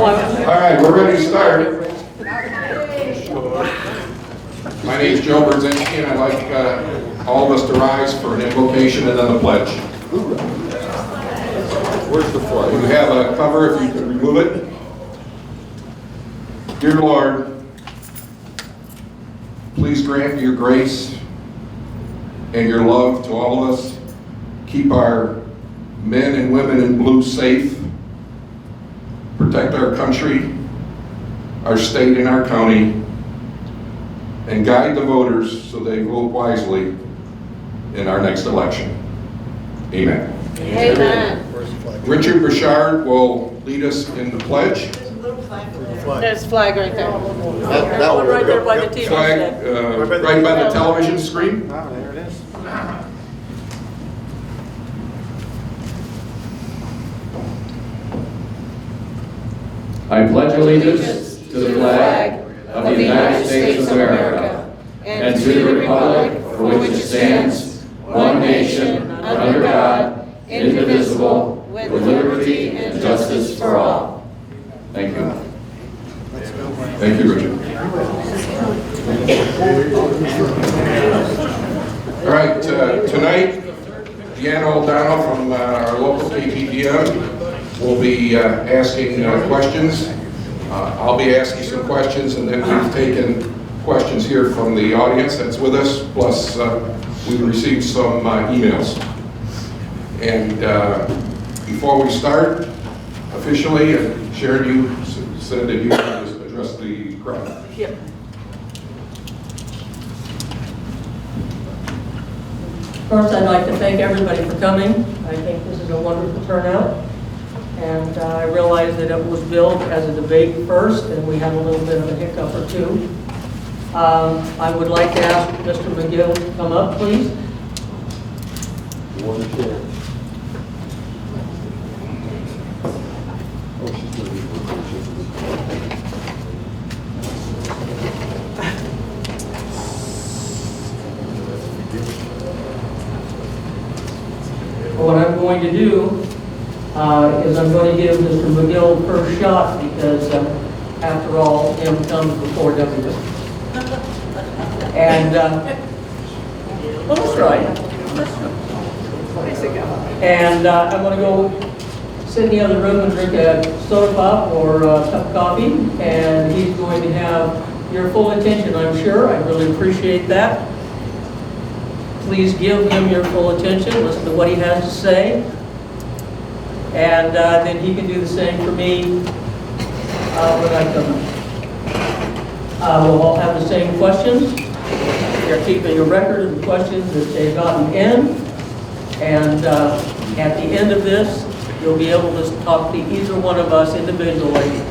right, we're ready to start. My name is Joe Brzezinski, and I'd like all of us to rise for an invocation and then the pledge. Where's the flag? You have a cover if you could remove it. Dear Lord, please grant your grace and your love to all of us. Keep our men and women in blue safe. Protect our country, our state, and our county, and guide the voters so they vote wisely in our next election. Amen. Amen. Richard Bouchard will lead us in the pledge. There's a flag right there. That one right there by the TV Flag set. right by the television screen. Ah, there it is. I pledge allegiance to the flag of the United States of America and to the republic for which it stands, one nation, under God, indivisible, with liberty and justice for all. Thank you. Thank you, Richard. All right, tonight, Deanna O'Donnell from our local KPVM will be asking questions. I'll be asking some questions, and then we've taken questions here from the audience that's with us, plus we've received some emails. And before we start officially, Sharon, you said that you wanted to address the crowd. Yep. First, I'd like to thank everybody for coming. I think this is a wonderful turnout. And I realize that it was billed as a debate first, and we had a little bit of a hiccup or two. I would like to ask Mr. McGill to come up, please. What I'm going to do is I'm going to give Mr. McGill first shot because, after all, M comes before W. And, well, that's right. And I'm going to go sit in the other room and drink a soda pop or a cup of coffee, and he's going to have your full attention, I'm sure. I really appreciate that. Please give him your full attention, listen to what he has to say, and then he can do the same for me when I come up. We'll all have the same questions. They're keeping a record of the questions that they've gotten in, and at the end of this, you'll be able to talk to either one of us individually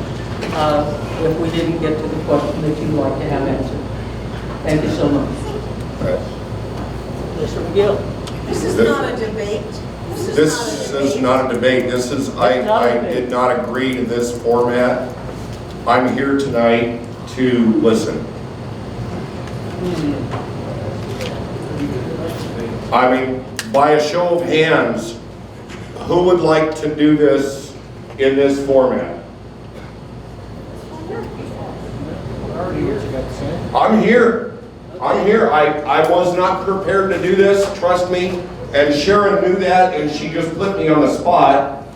if we didn't get to the question that you'd like to have answered. Thank you so much. Mr. McGill. This is not a debate. This is not a debate. This is, I did not agree to this format. I'm here tonight to listen. I mean, by a show of hands, who would like to do this in this format? I'm here. I'm here. I was not prepared to do this, trust me, and Sharon knew that, and she just put me on the spot.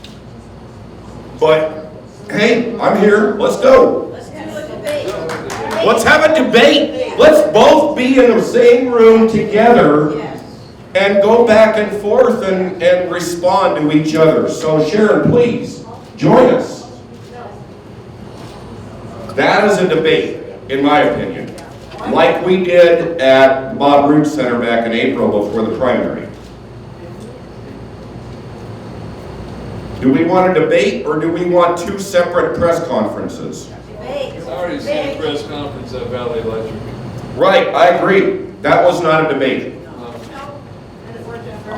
But, hey, I'm here. Let's go. Let's do a debate. Let's have a debate. Let's both be in the same room together and go back and forth and respond to each other. So, Sharon, please, join us. That is a debate, in my opinion. Like we did at Pahrump Center back in April before the primary. Do we want a debate or do we want two separate press conferences? Debate. It's already seen a press conference at Valley Electric. Right, I agree. That was not a debate.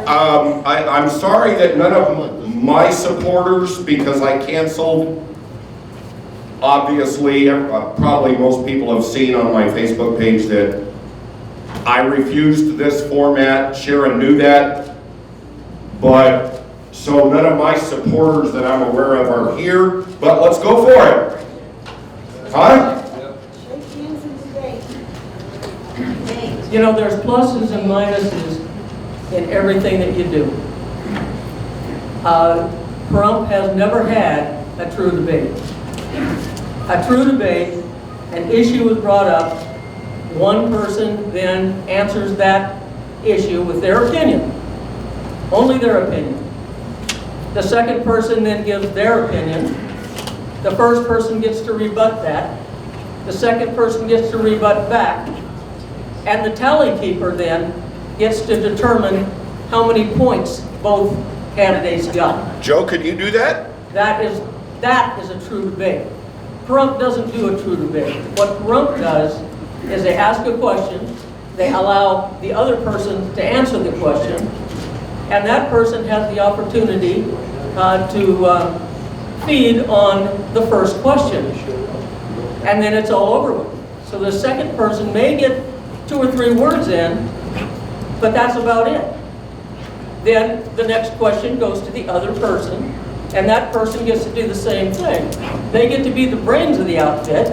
I'm sorry that none of my supporters, because I canceled. Obviously, probably most people have seen on my Facebook page that I refused this format. Sharon knew that. But, so none of my supporters that I'm aware of are here, but let's go for it. pluses and minuses in everything that you do. Pahrump has never had a true debate. A true debate, an issue is brought up, one person then answers that issue with their opinion, only their opinion. The second person then gives their opinion. The first person gets to rebut that. The second person gets to rebut back. And the tally keeper then gets to determine how many points both candidates got. Joe, can you do that? That is a true debate. Pahrump doesn't do a true debate. What Pahrump does is they ask a question, they allow the other person to answer the question, and that person has the opportunity to feed on the first question. And then it's all over with. So the second person may get 2 or 3 words in, but that's about it. Then the next question goes to the other person, and that person gets to do the same thing. They get to be the brains of the outfit.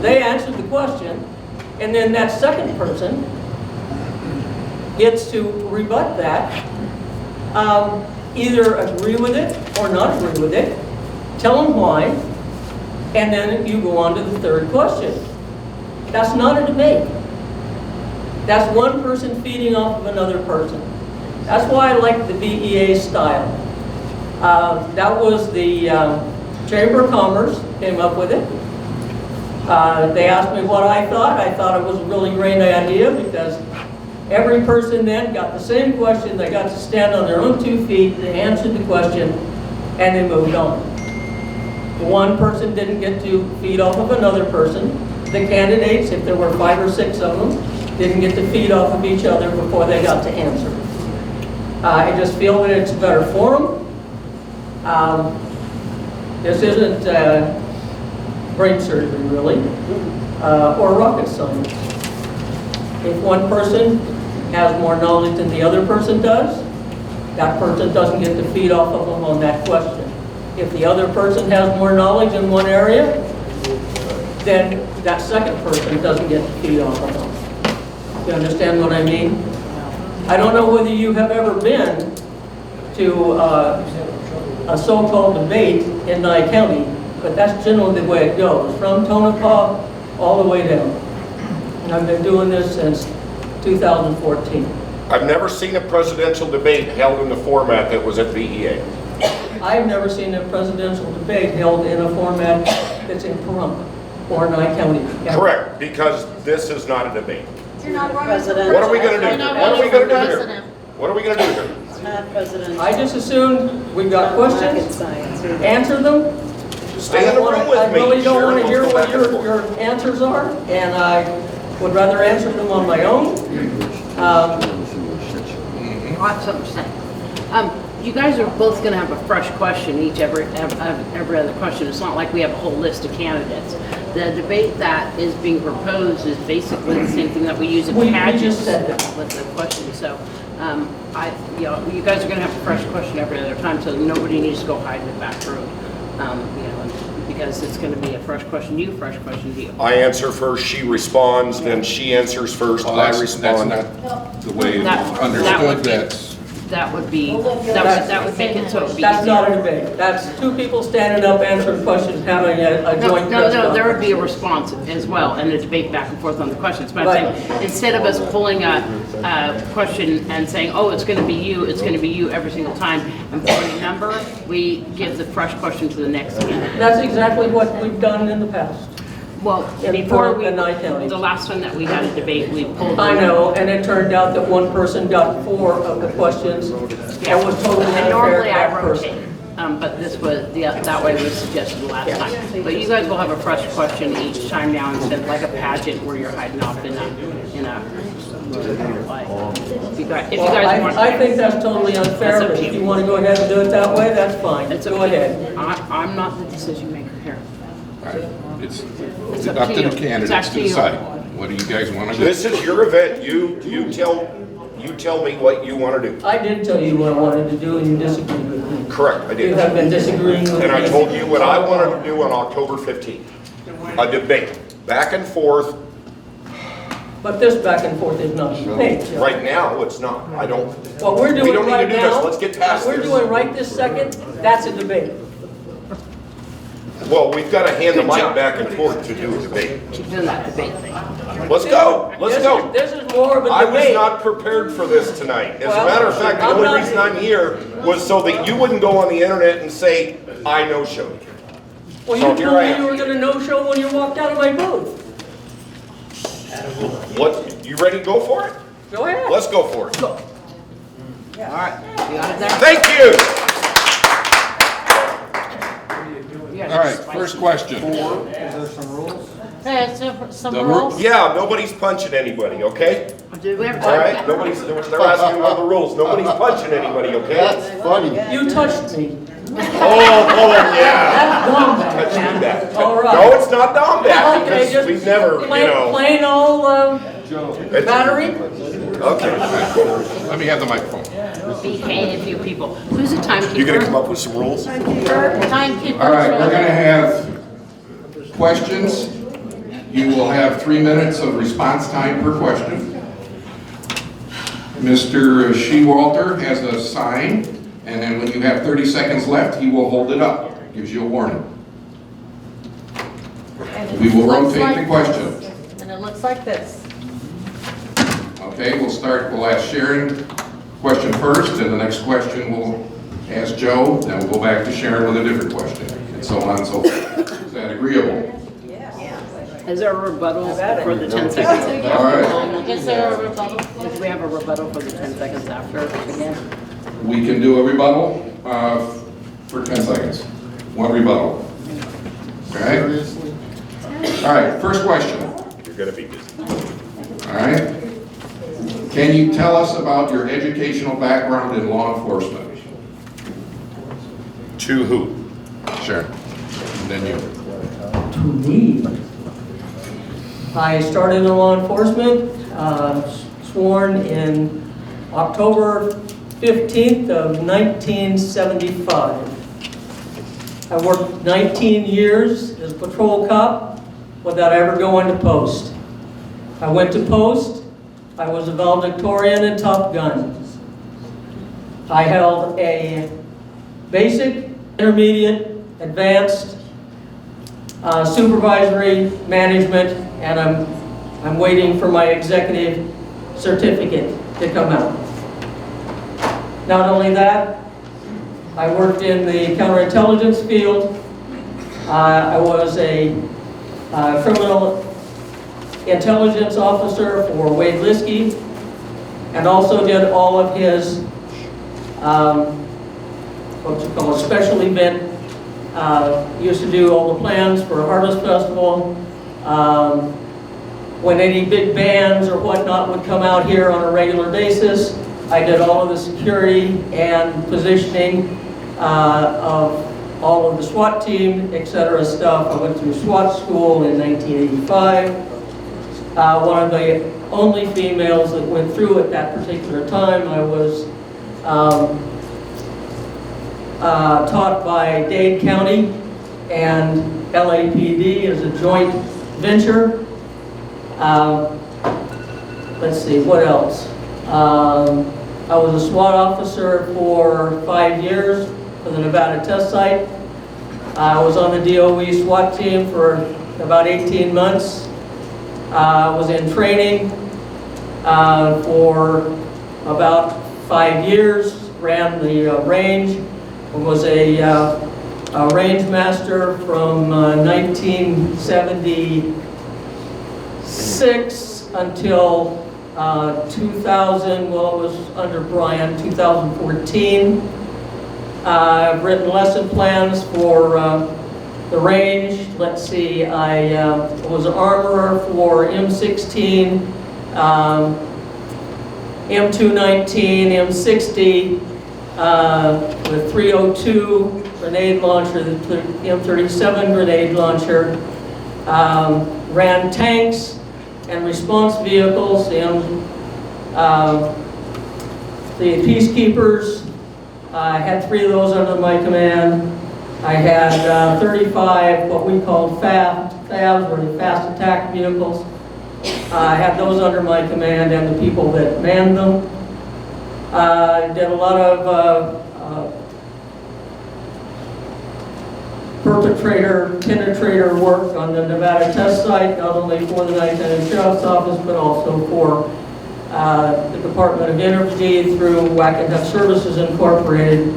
They answered the question, and then that second person gets to rebut that, either agree with it or not agree with it, tell them why, and then you go on to the third question. That's not a debate. That's one person feeding off of another person. That's why I like the BEA style. That was the Chamber of Commerce came up with it. They asked me what I thought. I thought it was a really great idea because every person then got the same question. They got to stand on their own 2 feet. They answered the question, and they moved on. One person didn't get to feed off of another person. The candidates, if there were 5 or 6 of them, didn't get to feed off of each other before they got to answer. I just feel that it's a better forum. This isn't brain surgery, really, or rocket science. If one person has more knowledge than the other person does, that person doesn't get to feed off of them on that question. If the other person has more knowledge in one area, then that second person doesn't get to feed off of them. You understand what I mean? I don't know whether you have ever been to a so-called debate in Nye County, but that's generally the way it goes, from Tonopah all the way down. And I've been doing this since 2014. I've never seen a presidential debate held in the format that was at VEA. I've never seen a presidential debate held in a format that's in Pahrump or Nye County. ever. Correct, because this is not a debate. You're not running for President. What are we going to do? You're not What are we running going to for do here? president. What are we going to do here? It's not president. I just assumed we've got questions, answer them. Stay in the room with me. I really don't want to hear Sharon, what we'll go back and your forth. answers are, and I would rather answer them on my own. I have something to say. You guys are both going to have a fresh question every other question. It's not like we have a whole list of candidates. The debate that is being proposed is basically the same thing that we use in We pageants just said that. with the question. So, you guys are going to have a fresh question every other time, so nobody needs to go hide in the back room. Because it's going to be a fresh question to you, fresh question to you. I answer first, she responds, then she answers first, Well, I that's respond. not the way it's That understood. would be- That would make it so it would be That's easier. not a debate. That's 2 people standing up answering questions, having a joint press No, there would conference. be a response as well, and a debate back and forth on the questions. But I'm saying, instead of us pulling a question and saying, oh, it's going to be you every single time, and putting a number, we give the fresh question to the next candidate. That's exactly what we've done in the past. Well, In before Pahrump and Nye County. the last time that we had a debate, we pulled. I know, and it turned out that one person got 4 of the questions. Yeah. It was totally And unfair to normally I that rotate, person. but this was, that way we suggested the last time. But you guys will have a fresh question each time now instead of like a pageant where you're hiding off in a like, if you guys want. I think that's totally unfair, That's up but to if you. you want to go ahead and do it that way, that's fine. It's Go okay. ahead. I'm not the decision maker here. It's up up to to you. the It's candidates up to to you. decide. What do you guys want to do? This is your event, you tell me what you want to do. I did tell you what I wanted to do, and you disagreed with me. Correct, I You did. have been disagreeing with me. And I told you what I wanted to do on October 15th. A debate, back and forth. But this back and forth is not a debate, Joe. Right now, it's not. I don't. What we're We doing don't need right to do this. now, Let's get past what we're this. doing right this second, that's a debate. Well, we've got to hand the mic back and forth to do a debate. Keep doing that debate thing. Let's go. Let's go. This is more of a I was debate. not prepared for this tonight. As a Well, matter of fact, the I'm only not- reason I'm here was so that you wouldn't go on the internet and say, I no-showed. Well, So you here told I me am. you were gonna no-show when you walked out of my booth. What, you ready to go for it? Go ahead. Let's go for it. All right, you got it there? Thank you. You guys All are right, spicy. first question. Hey, some The rules. Yeah, nobody's punching anybody, okay? Did we have All right, time? they're asking what are the rules. Nobody's punching anybody, okay? That's funny. You touched me. Oh, yeah. That's dumb back Touch me then. back. All No, right. it's not down back Okay, because just we've never, plain old it's- battery? Okay. Let me have the microphone. Behave, you people. Who's the timekeeper? You gonna come up with some rules? Timekeeper. All right, we're gonna have questions. You will have 3 minutes of response time per question. Mr. Shewalter has a sign, and then when you have 30 seconds left, he will hold it up. Gives you a warning. We will rotate the question. And it looks like this. Okay, we'll ask Sharon question first, and the next question we'll ask Joe, then we'll go back to Sharon with a different question, and so on and so forth. Is that agreeable? Is there a rebuttal for the 10 seconds? All right. Is there a rebuttal? Do we have a rebuttal for the 10 seconds after again? We can do a rebuttal for 10 seconds. One rebuttal. Okay? All right, first question. You're gonna be busy. All right? Can you tell us about your educational background in law enforcement? To who? Sharon. And then you. To me. I started in law enforcement, sworn in October 15th of 1975. I worked 19 years as a patrol cop without ever going to post. I went to post, I was a valedictorian and Top Gun. I held a basic, intermediate, advanced, supervisory management, and I'm waiting for my executive certificate to come out. Not only that, I worked in the counterintelligence field. I was a criminal intelligence officer for Wade Liskey, and also did all of his special event. Used to do all the plans for Harvest Festival. When any big bands or whatnot would come out here on a regular basis, I did all of the security and positioning of all of the SWAT team, etc. stuff. I went through SWAT school in 1985. One of the only females that went through at that particular time. I was taught by Dade County and LAPD as a joint venture. Let's see, what else? I was a SWAT officer for 5 years for the Nevada test site. I was on the DOE SWAT team for about 18 months. I was in training for about 5 years, ran the range, was a range master from 1976 until 2000, well, it was under Brian, 2014. I've written lesson plans for the range. Let's see, I was an armorer for M16, M219, M60, the 302 grenade launcher, the M37 grenade launcher, ran tanks and response vehicles in the Peacekeepers. I had 3 of those under my command. I had 35 what we called FAVs, or the fast attack vehicles, I had those under my command and the people that manned them. I did a lot of penetrator work on the Nevada test site, not only for the Nighttime Sheriff's Office, but also for the Department of Energy through Wackenhut Services Incorporated.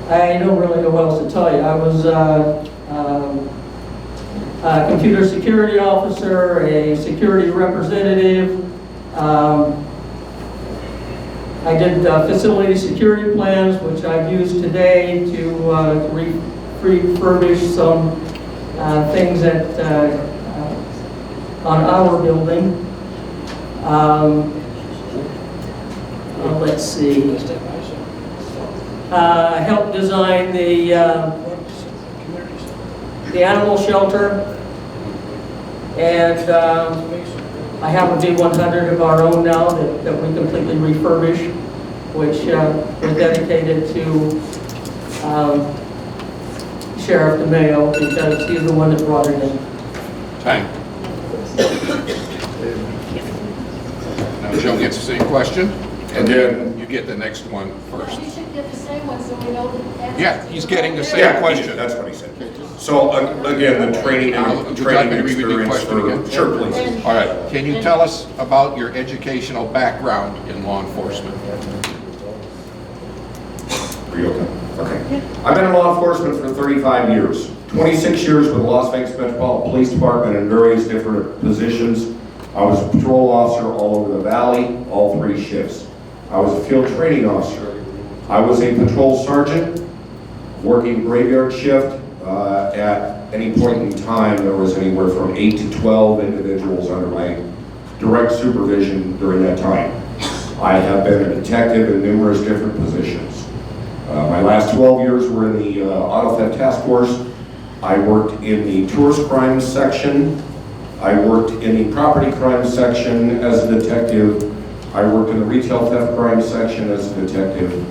I don't really know what else to tell you. I was a computer security officer, a security representative. I did facility security plans, which I've used today to refurbish some things on our building. Let's see. Helped design the animal shelter, and I have a V100 of our own now that we completely refurbish, which was dedicated to Sheriff DeMayo because he's the one that brought it in. Time. Now Joe gets the same question, and then you get the next one first. You should get the same one so we know the answer. Yeah, he's getting the same Yeah, question. that's what he said. So again, the training Would you like me to repeat the experience question again? Sure, please. All right, can you tell us about your educational background in law enforcement? Are you okay? Okay. I've been in law enforcement for 35 years. 26 years with the Las Vegas Metropolitan Police Department in various different positions. I was a patrol officer all over the valley, all 3 shifts. I was a field training officer. I was a patrol sergeant, working graveyard shift. At any point in time, there was anywhere from 8 to 12 individuals under my direct supervision during that time. I have been a detective in numerous different positions. My last 12 years were in the Auto Theft Task Force. I worked in the tourist crimes section. I worked in the property crimes section as a detective. I worked in the retail theft crimes section as a detective.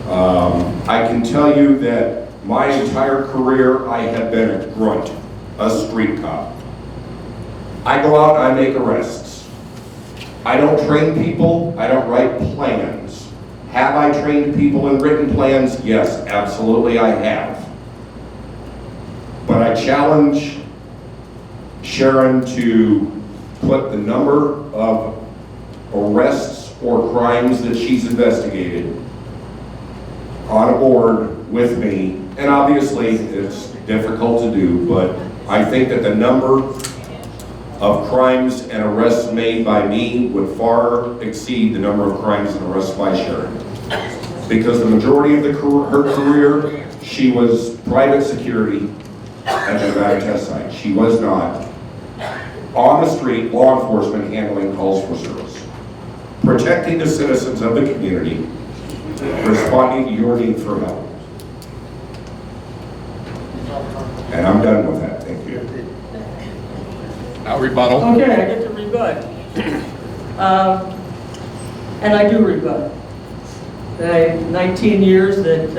I can tell you that my entire career, I have been a grunt, a street cop. I go out and I make arrests. I don't train people, I don't write plans. Have I trained people in written plans? Yes, absolutely I have. But I challenge Sharon to put the number of arrests or crimes that she's investigated on a board with me. And obviously, it's difficult to do, but I think that the number of crimes and arrests made by me would far exceed the number of crimes and arrests by Sharon. Because the majority of her career, she was private security at the Nevada test site. She was not on the street, law enforcement handling calls for service. Protecting the citizens of the community, responding to your need for help. And I'm done with that, thank you. Now rebuttal. Okay, I get to rebut. And I do rebut. The 19 years that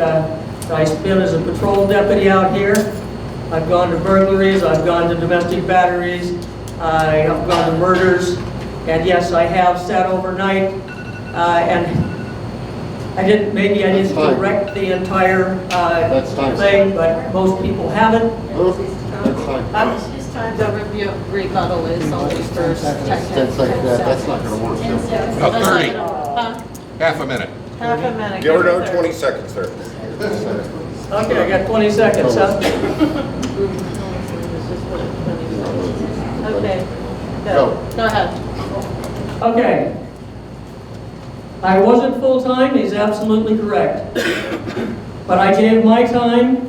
I spent as a patrol deputy out here, I've gone to burglaries, I've gone to domestic batteries, I have gone to murders, and yes, I have sat overnight, and maybe I didn't correct the entire thing, but most people haven't. The rebuttal is always first. That's not going to work. 30. Half a minute. Half a minute. Give her another 20 seconds there. Okay, I got 20 seconds, huh? Okay, go ahead. Okay. I wasn't full-time, he's absolutely correct. But I gave my time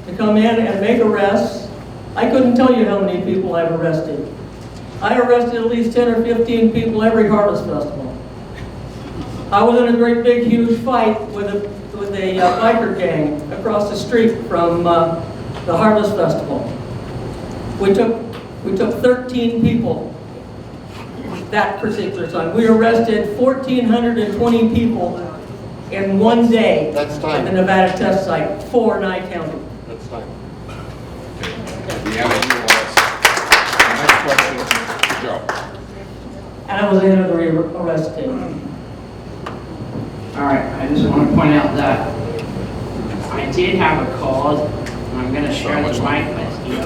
to come in and make arrests. I couldn't tell you how many people I've arrested. I arrested at least 10 or 15 people every Harvest Festival. I was in a great big huge fight with a biker gang across the street from the Harvest Festival. We took 13 people that particular time. We arrested 1,420 people in one day That's time. at the Nevada test site for Nye County. That's time. Deanna, you will I was in the arrest team. All right, I just want to point out that I did have a call, and I'm going to share the mic with you.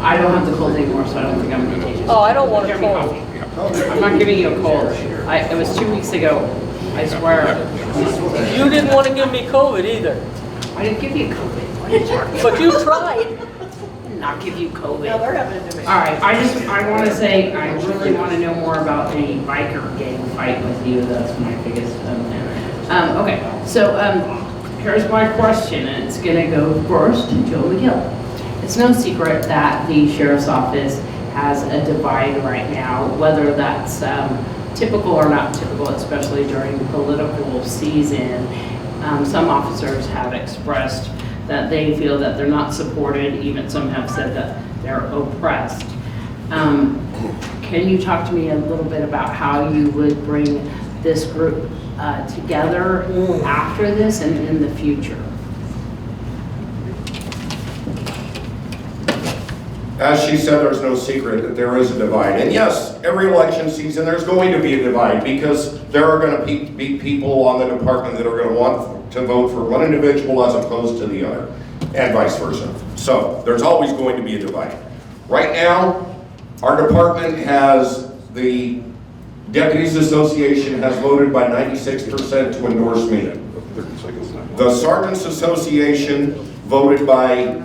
I don't have the cold anymore, so I don't think I'm going to take it. Oh, I don't want a Give me cold. coffee. I'm not giving you a cold. It was 2 weeks ago, I swear. You didn't want to give me COVID either, I didn't give you COVID. What are you talking but about? you tried. I did not give you COVID. Now they're having a debate. All right, I want to say, I really want to know more about the biker gang fight with you. That's my biggest, okay, so, here's my question, and it's gonna go first to Joe McGill. It's no secret that the sheriff's office has a divide right now, whether that's, typical or not typical, especially during political season. Some officers have expressed that they feel that they're not supported, even some have said that they're oppressed. Can you talk to me a little bit about how you would bring this group together after this and in the future? As she said, there's no secret that there is a divide. And yes, every election season, there's going to be a divide because there are going to be people on the department that are going to want to vote for one individual as opposed to the other, and vice versa. So there's always going to be a divide. Right now, our department has, the Deputies Association has voted by 96% to endorse me. The Sergeants Association voted by,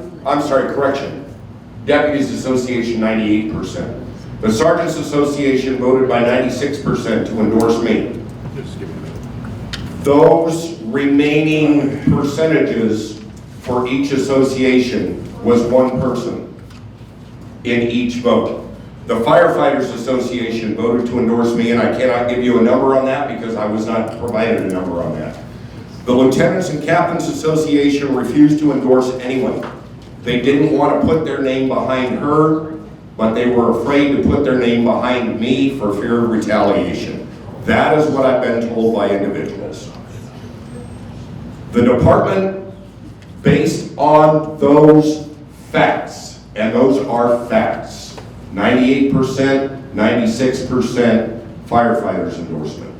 Deputies Association 98%. The Sergeants Association voted by 96% to endorse me. Those remaining percentages for each association was one person in each vote. The Firefighters Association voted to endorse me, and I cannot give you a number on that because I was not provided a number on that. The Lieutenants and Captains Association refused to endorse anyone. They didn't want to put their name behind her, but they were afraid to put their name behind me for fear of retaliation. That is what I've been told by individuals. The department, based on those facts, and those are facts, 98%, 96% firefighters endorsement.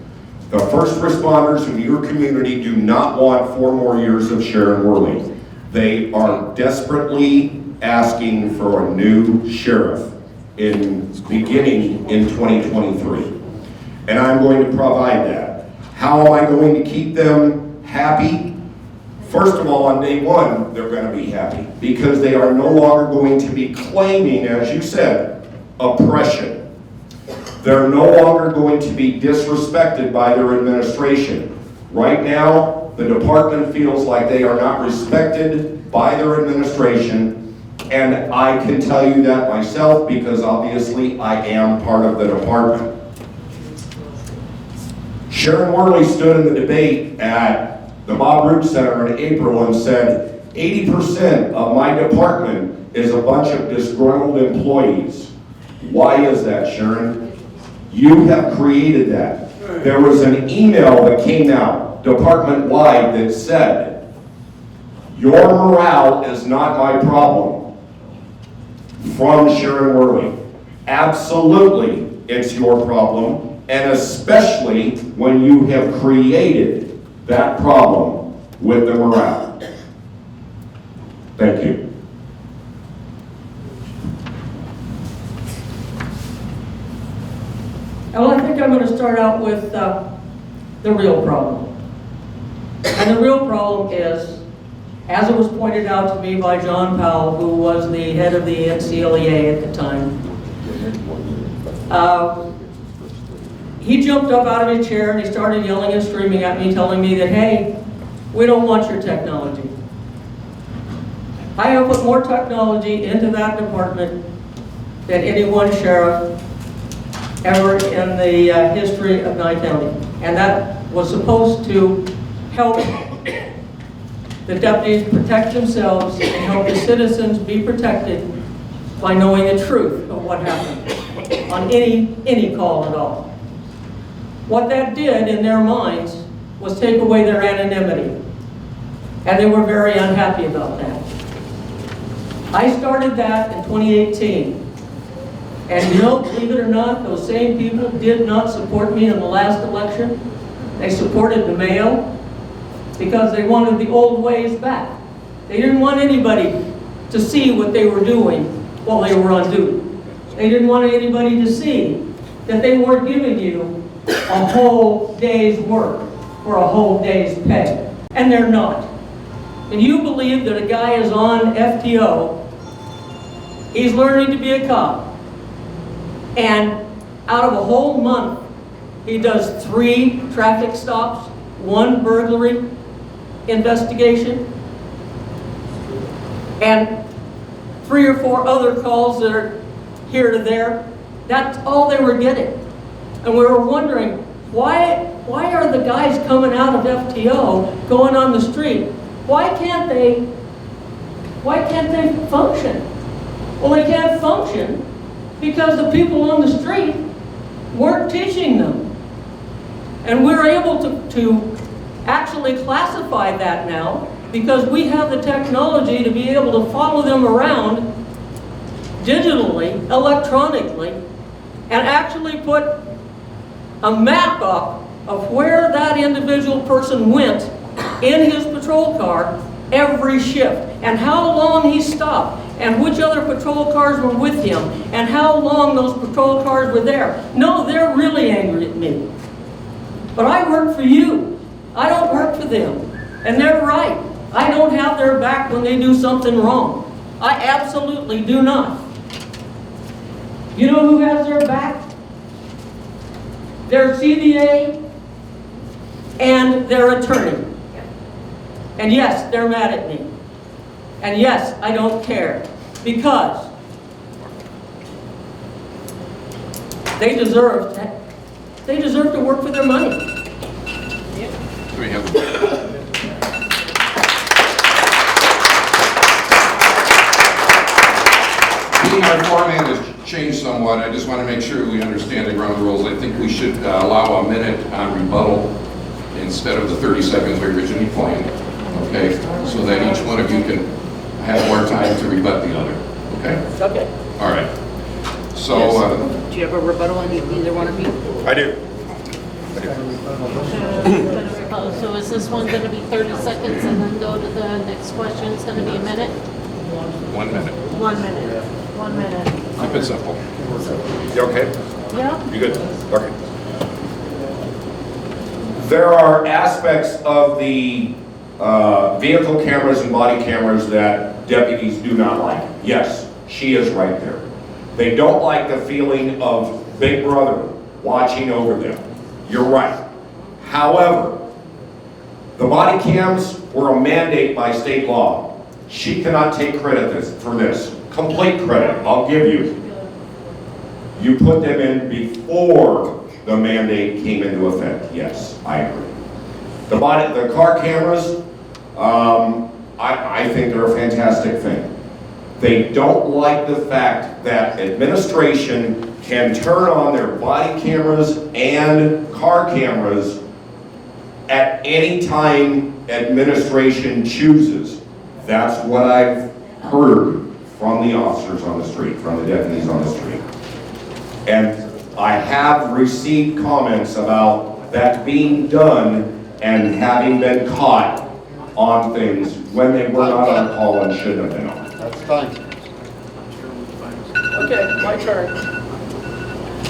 The first responders in your community do not want 4 more years of Sharon Wehrly. They are desperately asking for a new sheriff beginning in 2023. And I'm going to provide that. How am I going to keep them happy? First of all, on day one, they're going to be happy because they are no longer going to be claiming, as you said, oppression. They're no longer going to be disrespected by their administration. Right now, the department feels like they are not respected by their administration, and I can tell you that myself because obviously I am part of the department. Sharon Wehrly stood in the debate at the Pahrump Center in April and said, 80% of my department is a bunch of disgruntled employees. Why is that, Sharon? You have created that. There was an email that came out department-wide that said, your morale is not my problem, from Sharon Wehrly. Absolutely, it's your problem, and especially when you have created that problem with the morale. Thank you. Well, I think I'm going to start out with the real problem. And the real problem is, as it was pointed out to me by John Powell, who was the head of the NCLEA at the time, he jumped up out of his chair and he started yelling and screaming at me, telling me that, hey, we don't want your technology. I have put more technology into that department than any one sheriff ever in the history of Nye County. And that was supposed to help the deputies protect themselves and help the citizens be protected by knowing the truth of what happened on any call at all. What that did in their minds was take away their anonymity, and they were very unhappy about that. I started that in 2018, And you know, believe it or not, those same people did not support me in the last election. They supported the mayo because they wanted the old ways back. They didn't want anybody to see what they were doing while they were on duty. They didn't want anybody to see that they weren't giving you a whole day's work for a whole day's pay. And they're not. And you believe that a guy is on FTO, he's learning to be a cop, and out of a whole month, he does 3 traffic stops, 1 burglary investigation, and 3 or 4 other calls that are here to there. That's all they were getting. And we were wondering, why are the guys coming out of FTO going on the street? Why can't they function? Well, they can't function because the people on the street weren't teaching them. And we're able to actually classify that now because we have the technology to be able to follow them around digitally, electronically, and actually put a map up of where that individual person went in his patrol car every shift, and how long he stopped, and which other patrol cars were with him, and how long those patrol cars were there. No, they're really angry at me. But I work for you. I don't work for them. And they're right. I don't have their back when they do something wrong. I absolutely do not. You know who has their back? Their CVA and their attorney. And yes, they're mad at me. And yes, I don't care. Because they deserve to work for their money. Do we have our format has changed somewhat. I just want to make sure we understand the ground rules. I think we should allow a minute on rebuttal instead of the 30 seconds we originally planned. Okay? So that each one of you can have more time to rebut the other. Okay? Okay. All right. So, Do you have a rebuttal on either one of you? I do. So is this one going to be 30 seconds and then go to the next question? It's going to be a minute? 1 minute. 1 minute. 1 minute. Keep it simple. You okay? Yeah? You good? Okay. There are aspects of the vehicle cameras and body cameras that deputies do not like. Yes, she is right there. They don't like the feeling of Big Brother watching over them. You're right. However, the body cams were a mandate by state law. She cannot take credit for this. Complete credit, I'll give you. You put them in before the mandate came into effect. Yes, I agree. The car cameras, I think they're a fantastic thing. They don't like the fact that administration can turn on their body cameras and car cameras at any time administration chooses. That's what I've heard from the officers on the street, from the deputies on the street. And I have received comments about that being done and having been caught on things when they were not on call and shouldn't have been on. That's fine. Okay, my turn.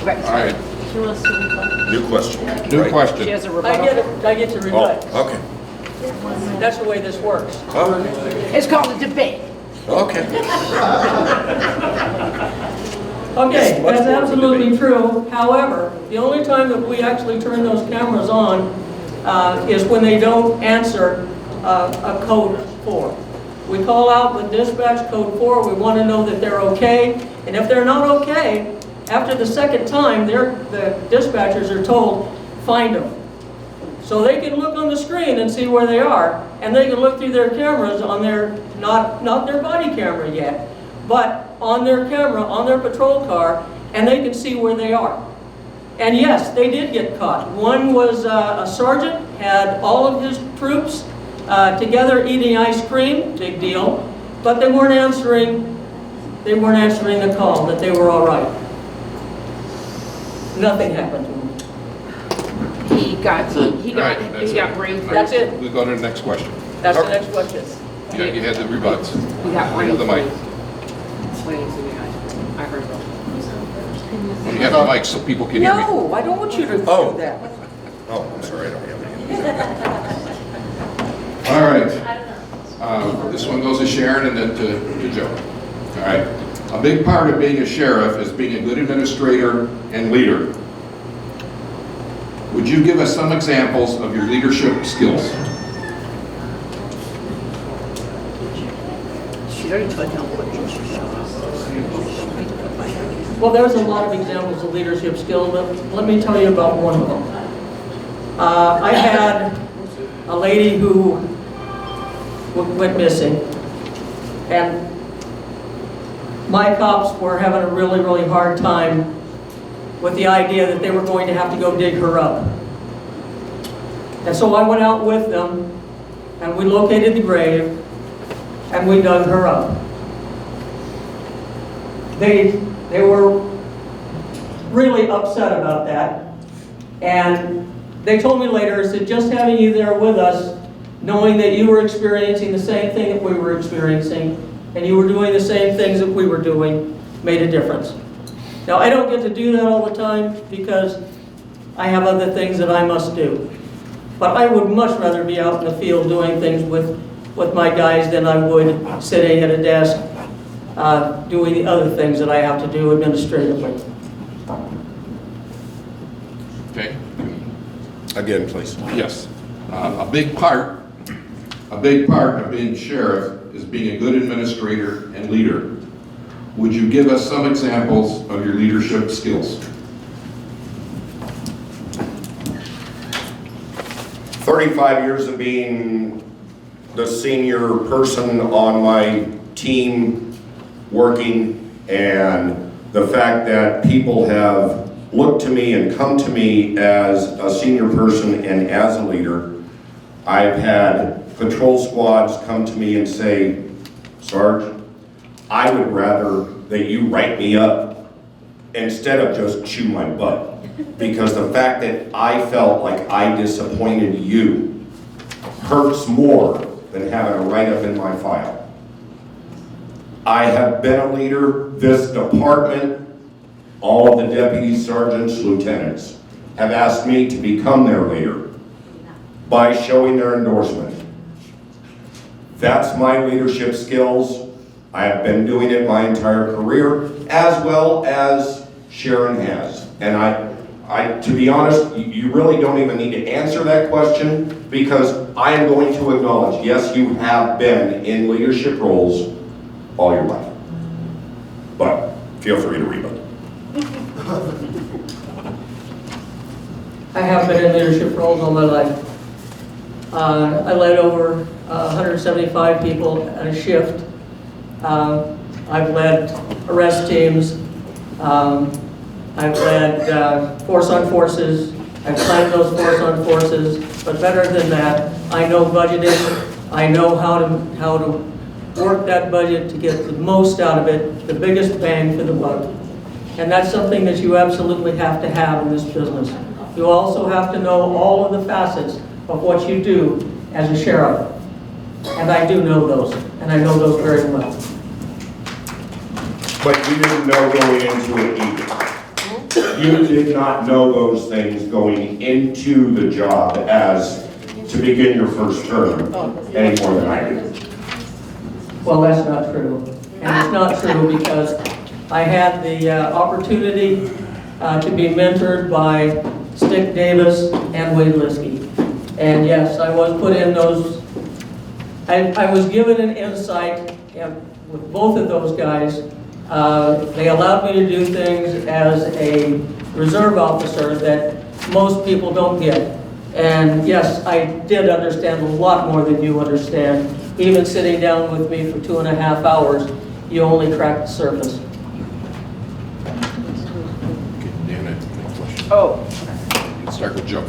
All right. She wants to rebut. New question. New right? question. She has a I rebuttal. get to rebut. Oh, okay. That's the way this works. It's called a debate. Okay. Okay, that's absolutely true. However, the only time that we actually turn those cameras on is when they don't answer a code 4. We call out with dispatch code 4, we want to know that they're okay, and if they're not okay, after the second time, the dispatchers are told, find them. So they can look on the screen and see where they are, and they can look through their cameras on their, not their body camera yet, but on their camera, on their patrol car, and they can see where they are. And yes, they did get caught. One was a sergeant, had all of his troops together eating ice cream, big deal, but they weren't answering the call that they were all right. Nothing happened to him. He got Right, he got brain freeze. That's it. We'll go to the next question. That's the next question. Yeah, you had the rebuts. He got brain Hold the mic. freeze. Wait, so you guys, I heard it. You have the mic so people can hear me. No, I don't want you to do Oh. that. Oh, I'm sorry, I don't have any. All right. This one goes to Sharon and then to Joe. All right. A big part of being a sheriff is being a good administrator and leader. Would you give us some examples of your leadership skills? She already put down questions. Well, there's a lot of examples of leadership skills, but let me tell you about one of them. I had a lady who went missing, and my cops were having a really, really hard time with the idea that they were going to have to go dig her up. And so I went out with them, and we located the grave, and we dug her up. They were really upset about that, and they told me later, said, just having you there with us, knowing that you were experiencing the same thing that we were experiencing, and you were doing the same things that we were doing, made a difference. Now, I don't get to do that all the time because I have other things that I must do. But I would much rather be out in the field doing things with my guys than I would sitting at a desk doing the other things that I have to do administratively. Okay. Again, please. Yes. A big part of being sheriff is being a good administrator and leader. Would you give us some examples of your leadership skills? 35 years of being the senior person on my team working, and the fact that people have looked to me and come to me as a senior person and as a leader. I've had patrol squads come to me and say, Sarge, I would rather that you write me up instead of just chew my butt. Because the fact that I felt like I disappointed you hurts more than having a write-up in my file. I have been a leader. This department, all of the deputies, sergeants, lieutenants, have asked me to become their leader by showing their endorsement. That's my leadership skills. I have been doing it my entire career, as well as Sharon has. And to be honest, you really don't even need to answer that question, because I am going to acknowledge, yes, you have been in leadership roles all your life. But feel free to rebut. I have been in leadership roles all my life. I led over 175 people at a shift. I've led arrest teams. I've led force on forces. I've planned those force on forces. But better than that, I know budgeting. I know how to work that budget to get the most out of it, the biggest bang for the buck. And that's something that you absolutely have to have in this business. You also have to know all of the facets of what you do as a sheriff. And I do know those, and I know those very well. But you didn't know going into it either. You did not know those things going into the job as to begin your first term any more than I did. Well, that's not true. And it's not true because I had the opportunity to be mentored by Stick Davis and Wade Liskey. And yes, I was put in those, I was given an insight with both of those guys. They allowed me to do things as a reserve officer that most people don't get. And yes, I did understand a lot more than you understand. Even sitting down with me for 2.5 hours, you only cracked the surface. Okay, Dan, I have a question. Oh, Let's start with Joe.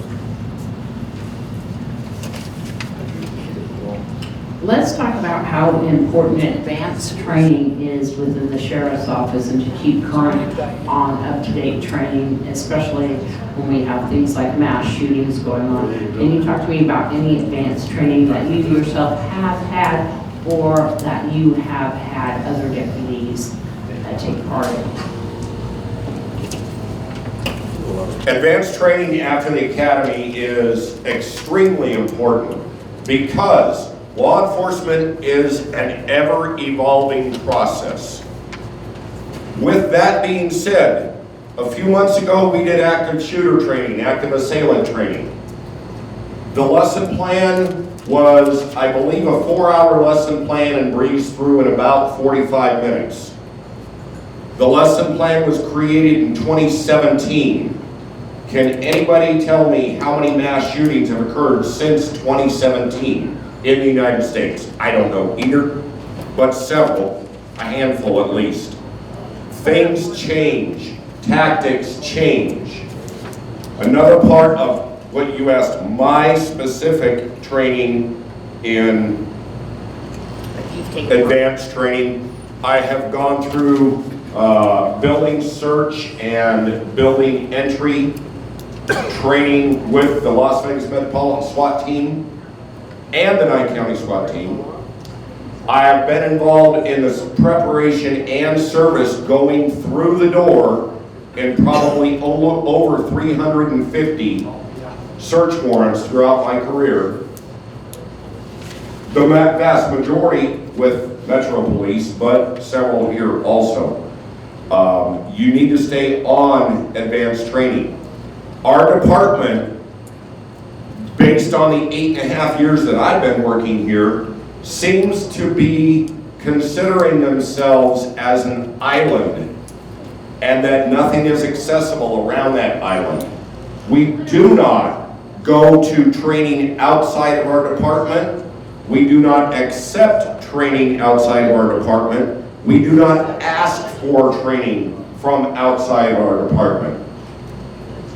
Let's talk about how important advanced training is within the sheriff's office and to keep current on up-to-date training, especially when we have things like mass shootings going on. Can you talk to me about any advanced training that you yourself have had or that you have had other deputies take part in? Advanced training after the academy is extremely important because law enforcement is an ever-evolving process. With that being said, a few months ago we did active shooter training, active assailant training. The lesson plan was, I believe, a 4-hour lesson plan and breezed through in about 45 minutes. The lesson plan was created in 2017. Can anybody tell me how many mass shootings have occurred since 2017 in the United States? I don't know either, but several, a handful at least. Things change, tactics change. Another part of what you asked, my specific training in advanced training, I have gone through building search and building entry training with the Las Vegas Metropolitan SWAT team and the Nye County SWAT team. I have been involved in the preparation and service going through the door in probably over 350 search warrants throughout my career. The vast majority with Metro Police, but several here also. You need to stay on advanced training. Our department, based on the 8.5 years that I've been working here, seems to be considering themselves as an island and that nothing is accessible around that island. We do not go to training outside of our department. We do not accept training outside of our department. We do not ask for training from outside of our department.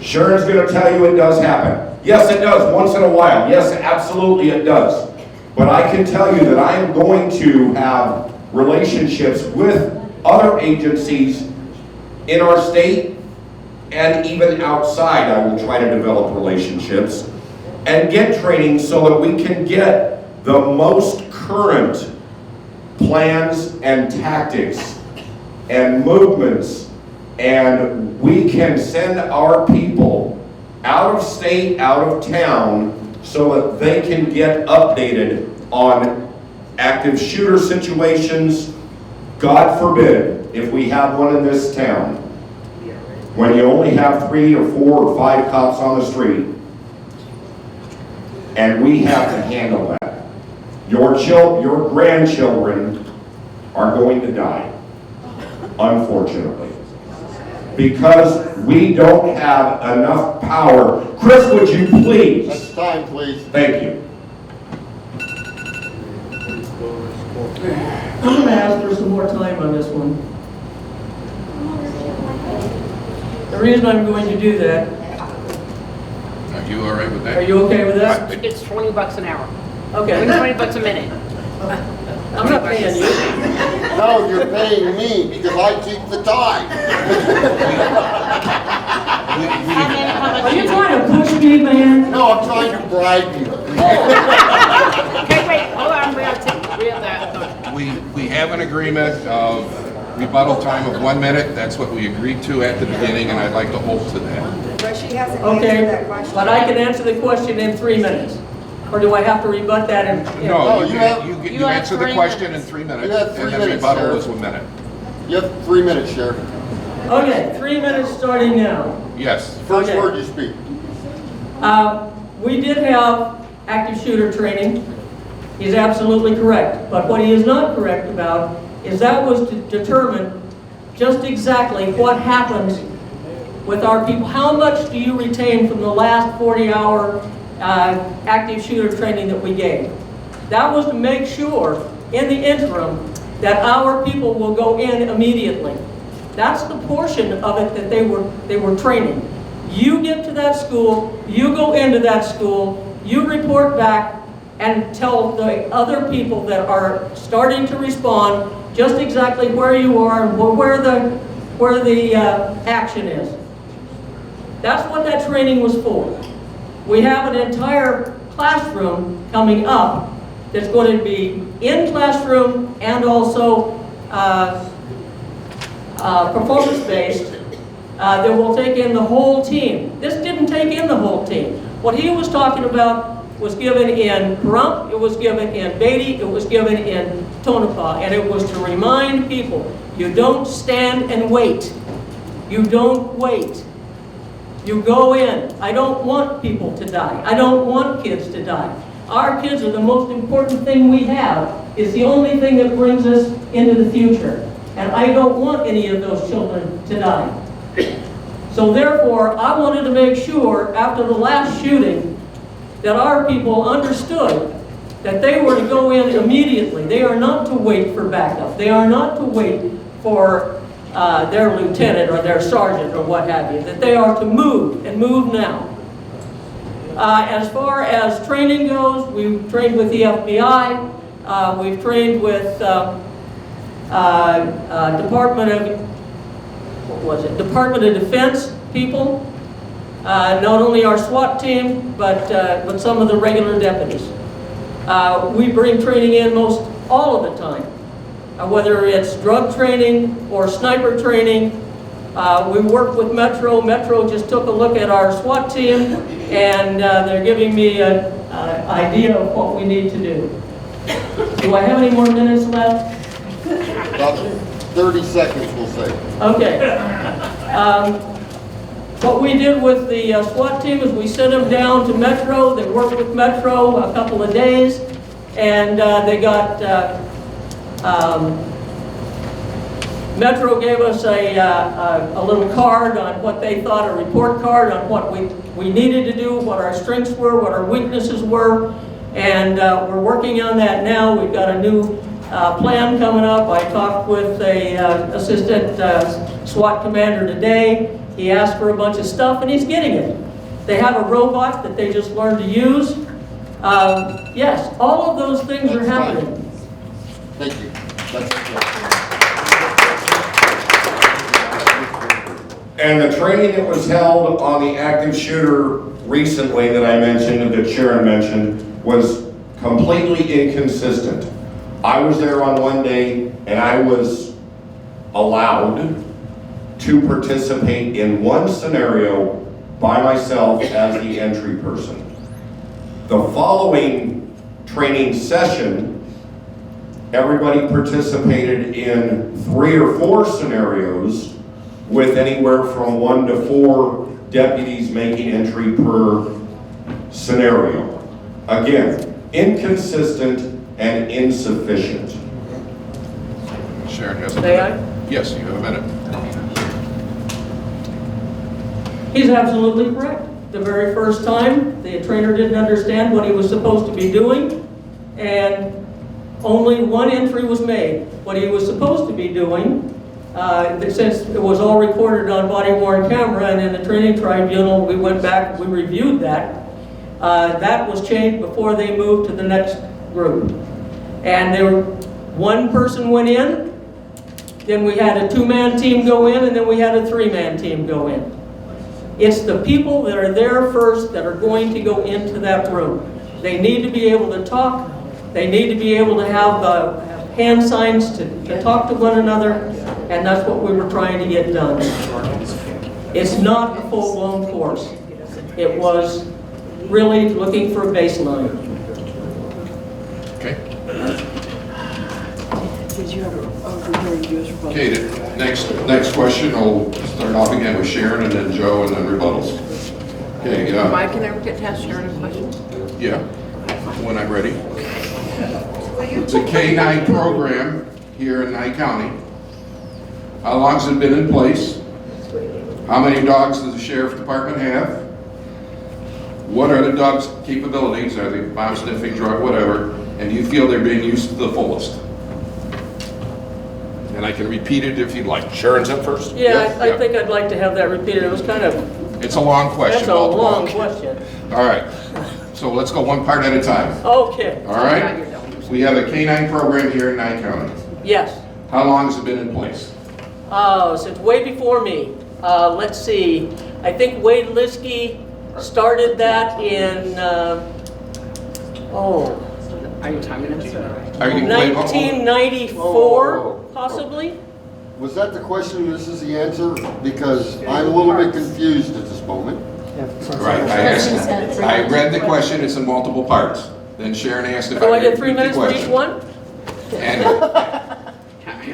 Sharon's going to tell you it does happen. Yes, it does, once in a while. Yes, absolutely it does. But I can tell you that I am going to have relationships with other agencies in our state and even outside. I will try to develop relationships and get training so that we can get the most current plans and tactics and movements, and we can send our people out of state, out of town, so that they can get updated on active shooter situations. God forbid if we have one in this town, when you only have 3 or 4 or 5 cops on the street, and we have to handle that. Your grandchildren are going to die, unfortunately, because we don't have enough power. Chris, would you please? Next time, please. Thank you. I'm going to ask for some more time on this one. The reason I'm going to do that, Are you all right with that? are you okay with that? It's $20 an hour. Okay. $20 a minute. I'm not paying you. No, you're paying me because I keep the time. Are you trying to push me, man? No, I'm trying to bribe you. Okay, wait, hold on, we have that. We have an agreement of rebuttal time of 1 minute. That's what we agreed to at the beginning, and I'd like to hold to that. But she hasn't answered Okay, that question. but I can answer the question in 3 minutes. Or do I have to rebut that in? No, you have- you answer the question in 3 minutes, You have 3 and then minutes, rebuttal Sheriff. is 1 minute. You have 3 minutes, Sheriff. Okay, 3 minutes starting now. Yes. First Okay. word you speak. We did have active shooter training. He's absolutely correct. But what he is not correct about is that was to determine just exactly what happens with our people. How much do you retain from the last 40-hour active shooter training that we gave? That was to make sure in the interim that our people will go in immediately. That's the portion of it that they were training. You get to that school, you go into that school, you report back, and tell the other people that are starting to respond just exactly where you are and where the action is. That's what that training was for. We have an entire classroom coming up that's going to be in classroom and also performance-based that will take in the whole team. This didn't take in the whole team. What he was talking about was given in Pahrump, it was given in Beatty, it was given in Tonopah, and it was to remind people, you don't stand and wait. You don't wait. You go in. I don't want people to die. I don't want kids to die. Our kids are the most important thing we have. It's the only thing that brings us into the future. And I don't want any of those children to die. So therefore, I wanted to make sure after the last shooting that our people understood that they were to go in immediately. They are not to wait for backup. They are not to wait for their lieutenant or their sergeant or what have you. That they are to move and move now. As far as training goes, we've trained with the FBI. We've trained with Department of Defense people. Not only our SWAT team, but some of the regular deputies. We bring training in most all of the time, whether it's drug training or sniper training. We work with Metro. Metro just took a look at our SWAT team, and they're giving me an idea of what we need to do. Do I have any more minutes left? About 30 seconds, we'll say. Okay. What we did with the SWAT team is we sent them down to Metro. They worked with Metro a couple of days, and they got, Metro gave us a little card on what they thought, a report card on what we needed to do, what our strengths were, what our weaknesses were, and we're working on that now. We've got a new plan coming up. I talked with a assistant SWAT commander today. He asked for a bunch of stuff, and he's getting it. They have a robot that they just learned to use. Yes, all of those things are happening. Thank you. And the training that was held on the active shooter recently that I mentioned, that Sharon mentioned, was completely inconsistent. I was there on one day, and I was allowed to participate in one scenario by myself as the entry person. The following training session, everybody participated in 3 or 4 scenarios with anywhere from 1 to 4 deputies making entry per scenario. Again, inconsistent and insufficient. Sharon has a May minute. I? Yes, you have a minute. He's absolutely correct. The very first time, the trainer didn't understand what he was supposed to be doing, and only one entry was made. What he was supposed to be doing, since it was all recorded on body-worn camera, and in the training tribunal, we went back, we reviewed that. That was changed before they moved to the next group. And one person went in, then we had a 2-man team go in, and then we had a 3-man team go in. It's the people that are there first that are going to go into that room. They need to be able to talk. They need to be able to have hand signs to talk to one another, and that's what we were trying to get done. It's not a full-blown course. It was really looking for a baseline. Okay. Okay, the next question, I'll start off again with Sharon and then Joe and then rebuttals. Okay, Mike, can I ever get to ask Sharon a question? yeah, when I'm ready. The Canine Program here in Nye County, how long has it been in place? How many dogs does the Sheriff's Department have? What are the dogs' capabilities? Are they bomb sniffing, drug, whatever? And do you feel they're being used to the fullest? And I can repeat it if you'd like. Sharon's up first? Yeah, I think I'd like to have that repeated. It was kind of, It's a long question. that's a long question. All right. So let's go one part at a time. Okay, All right? We have a canine program here in Nye County. yes. How long has it been in place? Since way before me. Let's see, I think Wade Liskey started that in, Are you timing us? Are you- wait, oh, oh. 1994, possibly? Was that the question, this is the answer? Because I'm a little bit confused at this moment. Right, I read the question, it's in multiple parts. Then Sharon asked if I Do I could get 3 repeat the minutes for each question. one? And,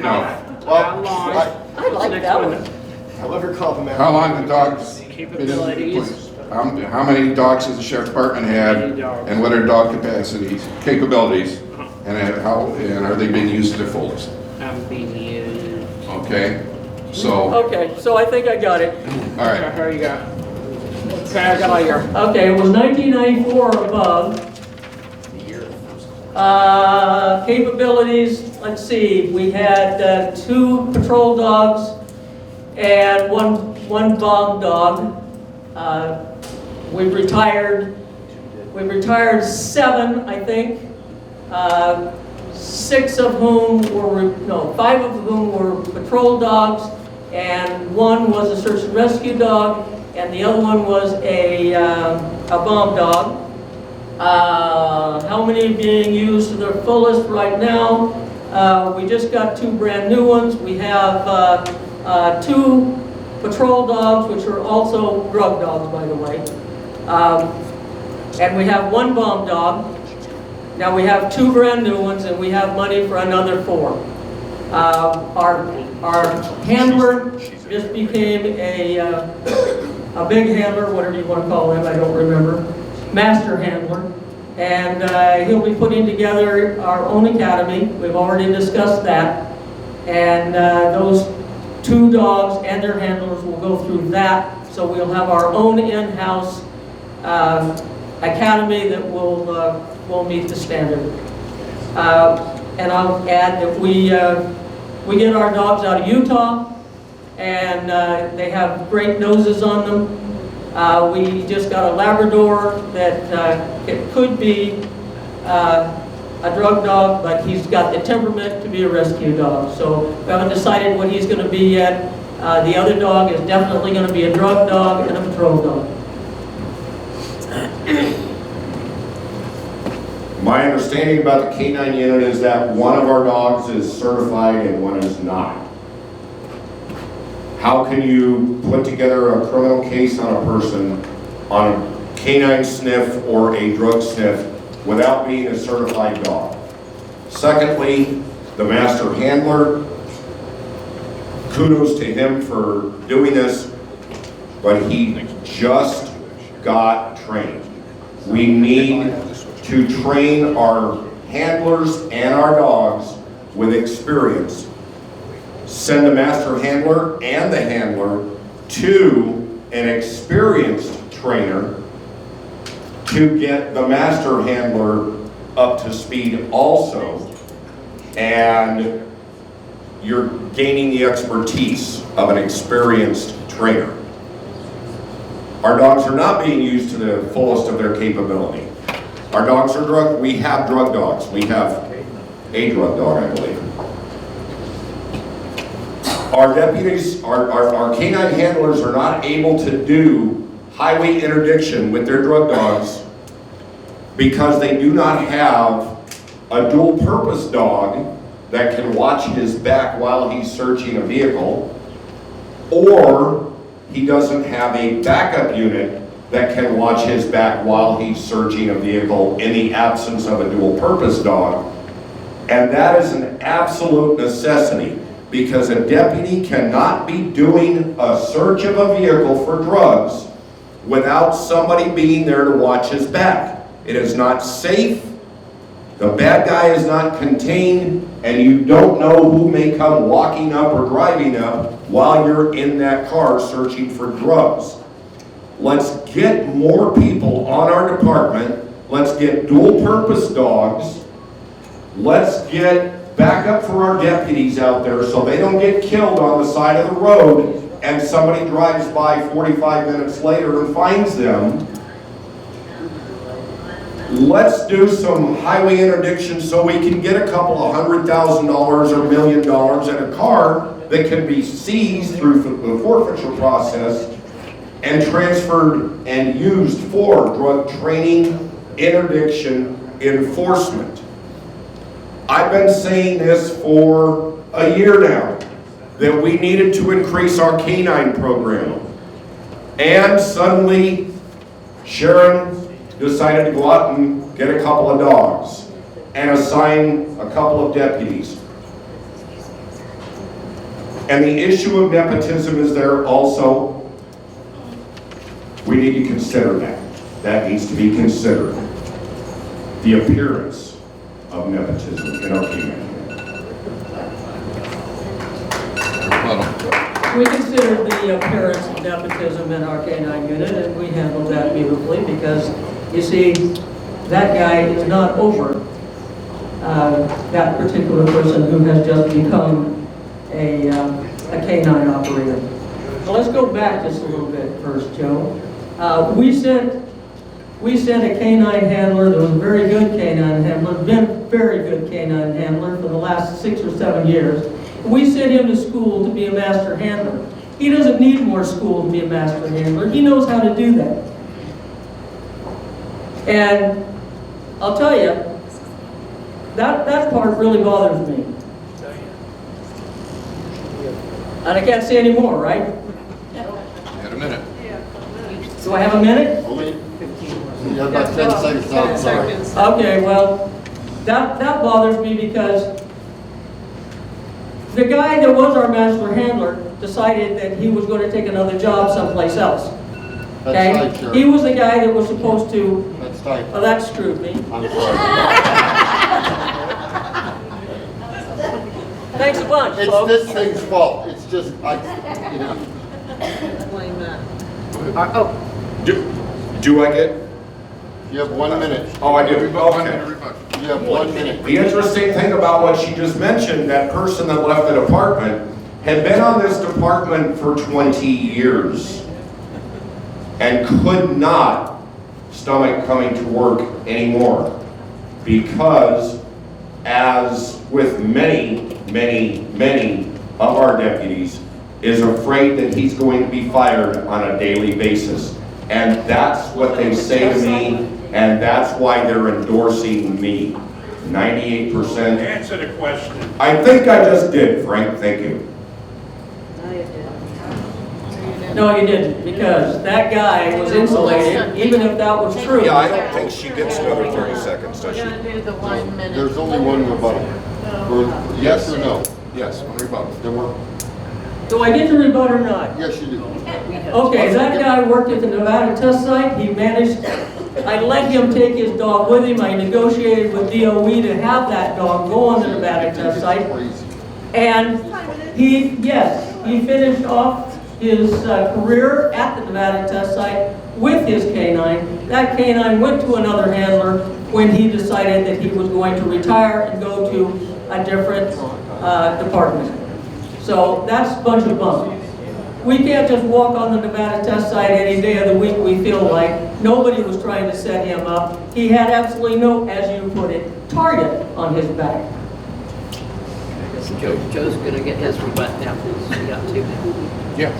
no, How long? I like that one. I love your compliment. how long the dogs been in Capabilities. place? How many dogs does the sheriff's department have? And what are dog capabilities? And are they being used to their fullest? Being used. Okay, so, Okay, so I think I got it. all right. Here you go. Okay, I got all your. Okay, it was 1994 or above. Capabilities, let's see, we had 2 patrol dogs and one bomb dog. We've retired 7, I think. 5 of whom were patrol dogs, and 1 was a search and rescue dog, and the other one was a bomb dog. How many being used to their fullest right now? We just got 2 brand new ones. We have 2 patrol dogs, which are also drug dogs, by the way. And we have 1 bomb dog. Now we have 2 brand new ones, and we have money for another 4. Our handler just became a big handler, whatever you want to call him, I don't remember. Master handler, and he'll be putting together our own academy. We've already discussed that, and those 2 dogs and their handlers will go through that, so we'll have our own in-house academy that will meet the standard. And I'll add that we get our dogs out of Utah, and they have great noses on them. We just got a Labrador that it could be a drug dog, but he's got the temperament to be a rescue dog. So we haven't decided what he's going to be yet. The other dog is definitely going to be a drug dog and a patrol dog. My understanding about the canine unit is that one of our dogs is certified and one is not. How can you put together a criminal case on a person on a canine sniff or a drug sniff without being a certified dog? Secondly, the master handler, kudos to him for doing this, but he just got trained. We need to train our handlers and our dogs with experience. Send the master handler and the handler to an experienced trainer to get the master handler up to speed also, and you're gaining the expertise of an experienced trainer. Our dogs are not being used to the fullest of their capability. Our dogs are we have drug dogs. We have a drug dog, I believe. Our deputies, our canine handlers are not able to do highway interdiction with their drug dogs because they do not have a dual purpose dog that can watch his back while he's searching a vehicle, or he doesn't have a backup unit that can watch his back while he's searching a vehicle in the absence of a dual purpose dog. And that is an absolute necessity, because a deputy cannot be doing a search of a vehicle for drugs without somebody being there to watch his back. It is not safe, the bad guy is not contained, and you don't know who may come walking up or driving up while you're in that car searching for drugs. Let's get more people on our department. Let's get dual purpose dogs. Let's get backup for our deputies out there so they don't get killed on the side of the road and somebody drives by 45 minutes later and finds them. let's do some highway interdiction so we can get a couple of $100,000 or $1 million in a car that can be seized through the forfeiture process and transferred and used for drug training, interdiction, enforcement. I've been saying this for a year now, that we needed to increase our canine program. And suddenly, Sharon decided to go out and get a couple of dogs and assign a couple of deputies. And the issue of nepotism is there also. We need to consider that. That needs to be considered. The appearance of nepotism in our canine. We considered the appearance of nepotism in our canine unit, and we handled that beautifully because, you see, that guy is not over that particular person who has just become a canine operator. So let's go back just a little bit first, Joe. We sent a canine handler that was a very good canine handler, been a very good canine handler for the last 6 or 7 years. We sent him to school to be a master handler. He doesn't need more school to be a master handler. He knows how to do that. And I'll tell you, that part really bothers me. And I can't say any more, right? Had a minute. Do I have a minute? You have about 10 seconds now, I'm sorry. Okay, well, that bothers me because the guy that was our master handler decided that he was going to take another job someplace else. That's Okay? tight, Sharon. He was the guy that was supposed to, That's tight. oh, that screwed me. I'm sorry. Thanks a bunch, It's folks. this thing's fault. It's just, you know. Do I get? You have 1 minute. Oh, I do. Okay. You have 1 minute. The interesting thing about what she just mentioned, that person that left the department had been on this department for 20 years and could not stomach coming to work anymore because, as with many of our deputies, is afraid that he's going to be fired on a daily basis. And that's what they say to me, and that's why they're endorsing me. 98%. Answer the question. I think I just did, Frank, thank you. No, you didn't, because that guy was insulated, even if that was true. Yeah, I don't think she gets another 30 seconds, does We're she? gonna do the 1 minute. There's only one rebuttal. Or yes or no? Yes, on rebuttal. Then we're, Do I get to rebut or not? yes, you do. Okay, that guy worked at the Nevada test site. He managed, I let him take his dog with him. I negotiated with DOE to have that dog go on the Nevada test site. Crazy. And he finished off his career at the Nevada test site with his canine. That canine went to another handler when he decided that he was going to retire and go to a different department. So that's a bunch of bunk. We can't just walk on the Nevada test site any day of the week we feel like. Nobody was trying to set him up. He had absolutely no, as you put it, target on his back. Joe's gonna get his rebut now. You got 2 minutes. Yeah.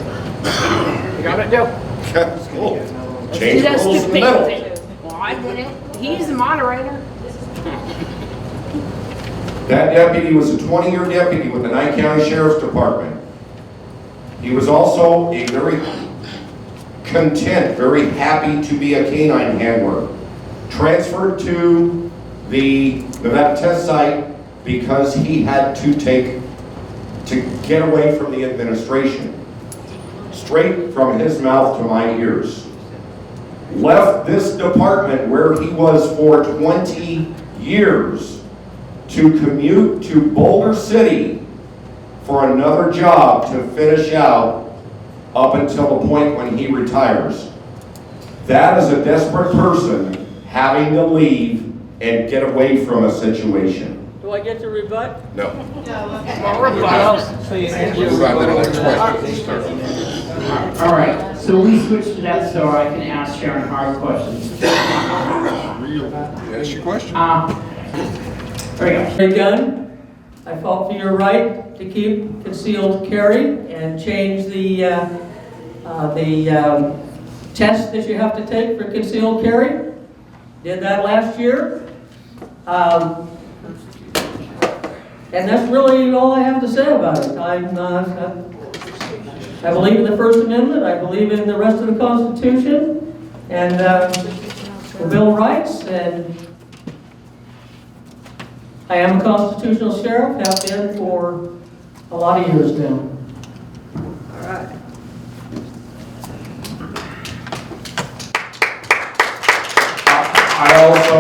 You got it, Joe? That's cool. Do Change that rules in the stupid middle. thing. Well, I didn't. He's the moderator. That deputy was a 20-year deputy with the Nye County Sheriff's Department. He was also a very content, very happy to be a canine handler. Transferred to the Nevada test site because he had to get away from the administration. Straight from his mouth to my ears. Left this department where he was for 20 years to commute to Boulder City for another job to finish out up until the point when he retires. That is a desperate person having to leave and get away from a situation. Do I get to rebut? No. Well, rebuttal. Move on to the next question. All right, so we switched it up so I can ask Sharon hard questions. yield. Ask your question. There we go. Your gun, I fought for your right to keep concealed carry and change the test that you have to take for concealed carry. Did that last year. And that's really all I have to say about it. I believe in the First Amendment, I believe in the rest of the Constitution, and the Bill of Rights, and I am a constitutional sheriff, have been for a lot of years now. All right. I also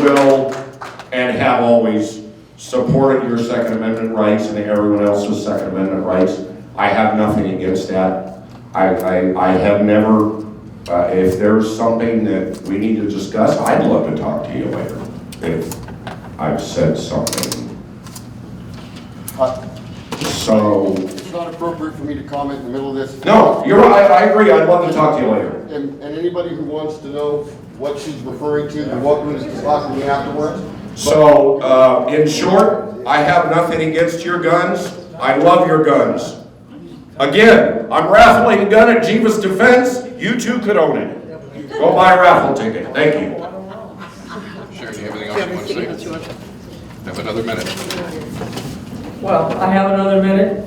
will, and have always, supported your Second Amendment rights and everyone else's Second Amendment rights. I have nothing against that. I have never, if there's something that we need to discuss, I'd love to talk to you later if I've said something. So. It's not appropriate for me to comment in the middle of this. No, you're right, I agree, I'd love to talk to you later. And anybody who wants to know what she's referring to, you're welcome to talk to me afterwards. So, in short, I have nothing against your guns. I love your guns. Again, I'm raffling a gun at Jeebus Defense. You too could own it. Go buy a raffle ticket. Thank you. Sharon, do you have anything else you want to say? Have another minute. Well, I have another minute.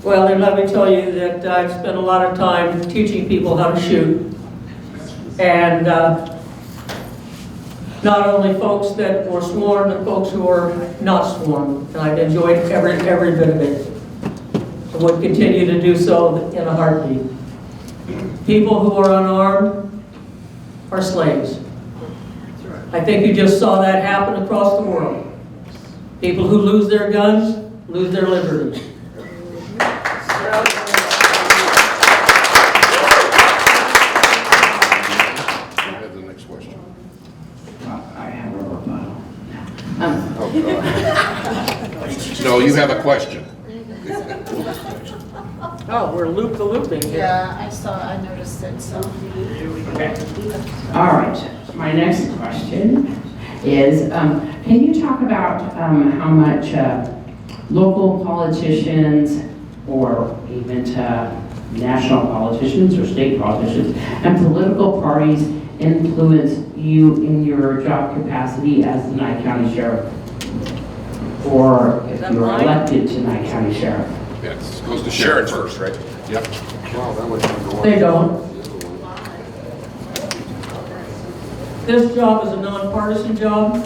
Well, then let me tell you that I've spent a lot of time teaching people how to shoot. And not only folks that were sworn, but folks who are not sworn. And I've enjoyed every bit of it. I would continue to do so in a heartbeat. People who are unarmed are slaves. I think you just saw that happen across the world. People who lose their guns lose their liberty. No, you have a question. Oh, we're looping here. Yeah, I noticed it, so. All right, my next question is, can you talk about how much local politicians or even national politicians or state politicians and political parties influence you in your job capacity as the Nye County Sheriff? Or if you were elected to Nye County Sheriff? Yes, goes to Sharon first, right? Yep. They don't. This job is a nonpartisan job.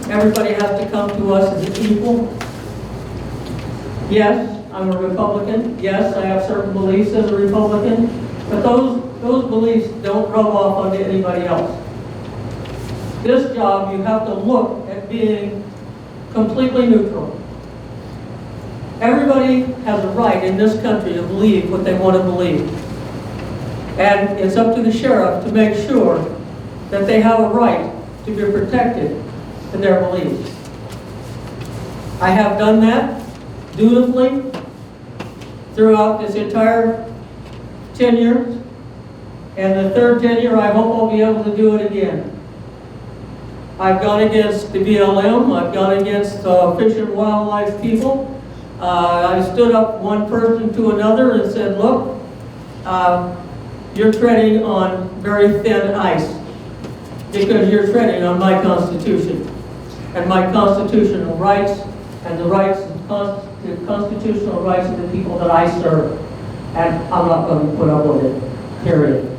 Everybody has to come to us as an equal. Yes, I'm a Republican. Yes, I have certain beliefs as a Republican. But those beliefs don't rub off onto anybody else. This job, you have to look at being completely neutral. Everybody has a right in this country to believe what they want to believe. And it's up to the sheriff to make sure that they have a right to be protected in their beliefs. I have done that dutifully throughout this entire tenure. And the third tenure, I hope I'll be able to do it again. I've gone against the BLM, I've gone against fish and wildlife people. I stood up one person to another and said, look, you're treading on very thin ice because you're treading on my Constitution and my constitutional rights and the rights, the constitutional rights of the people that I serve. And I'm not going to put up with it, period.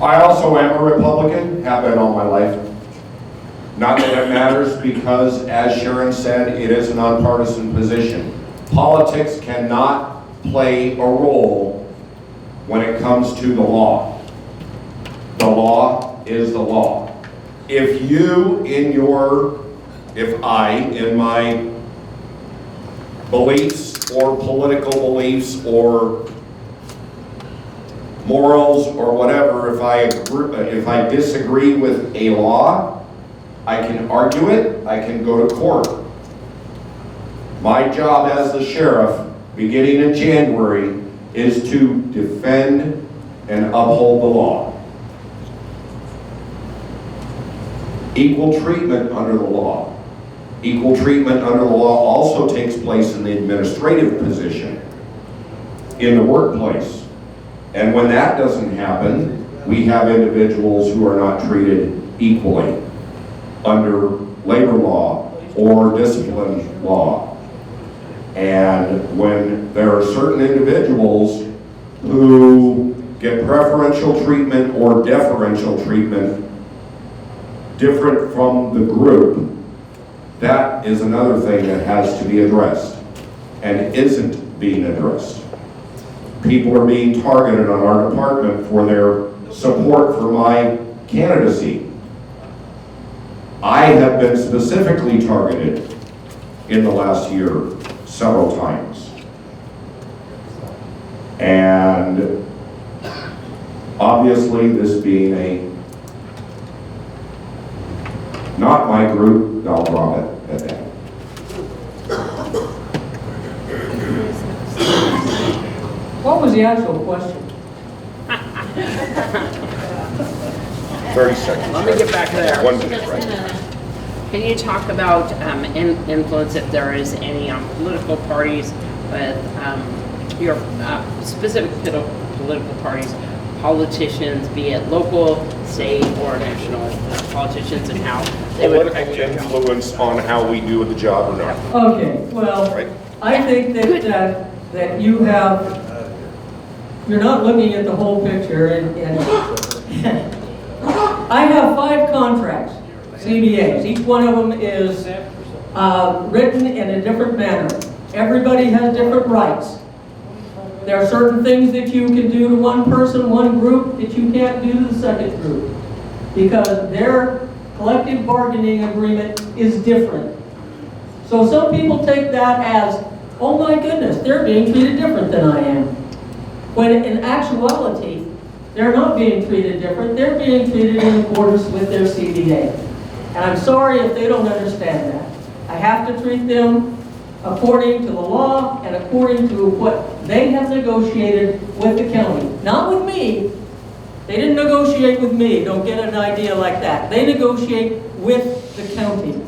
I also am a Republican, have been all my life. Not that it matters because, as Sharon said, it is a nonpartisan position. Politics cannot play a role when it comes to the law. The law is the law. If I, in my beliefs or political beliefs or morals or whatever, if I disagree with a law, I can argue it, I can go to court. My job as the sheriff beginning in January, is to defend and uphold the law. Equal treatment under the law. Equal treatment under the law also takes place in the administrative position, in the workplace. And when that doesn't happen, we have individuals who are not treated equally under labor law or discipline law. And when there are certain individuals who get preferential treatment or deferential treatment different from the group, that is another thing that has to be addressed and isn't being addressed. People are being targeted on our department for their support for my candidacy. I have been specifically targeted in the last year several times. And obviously this being not my group, I'll drop it at that. What was the actual question? 30 seconds. Let me get back there. 1 minute, right? Can you talk about influence, if there is any, on political parties, with your specific political parties, politicians, be it local, state, or national politicians, and how they would affect Political your job? influence on how we do the job or not. Okay, well, Right. I think that you have, you're not looking at the whole picture, and I have 5 contracts, CBAs. Each one of them is written in a different manner. Everybody has different rights. There are certain things that you can do to one person, one group, that you can't do to the second group, because their collective bargaining agreement is different. So some people take that as, oh my goodness, they're being treated different than I am. When in actuality, they're not being treated different, they're being treated in accordance with their CBA. And I'm sorry if they don't understand that. I have to treat them according to the law and according to what they have negotiated with the county. Not with me. They didn't negotiate with me. Don't get an idea like that. They negotiate with the county.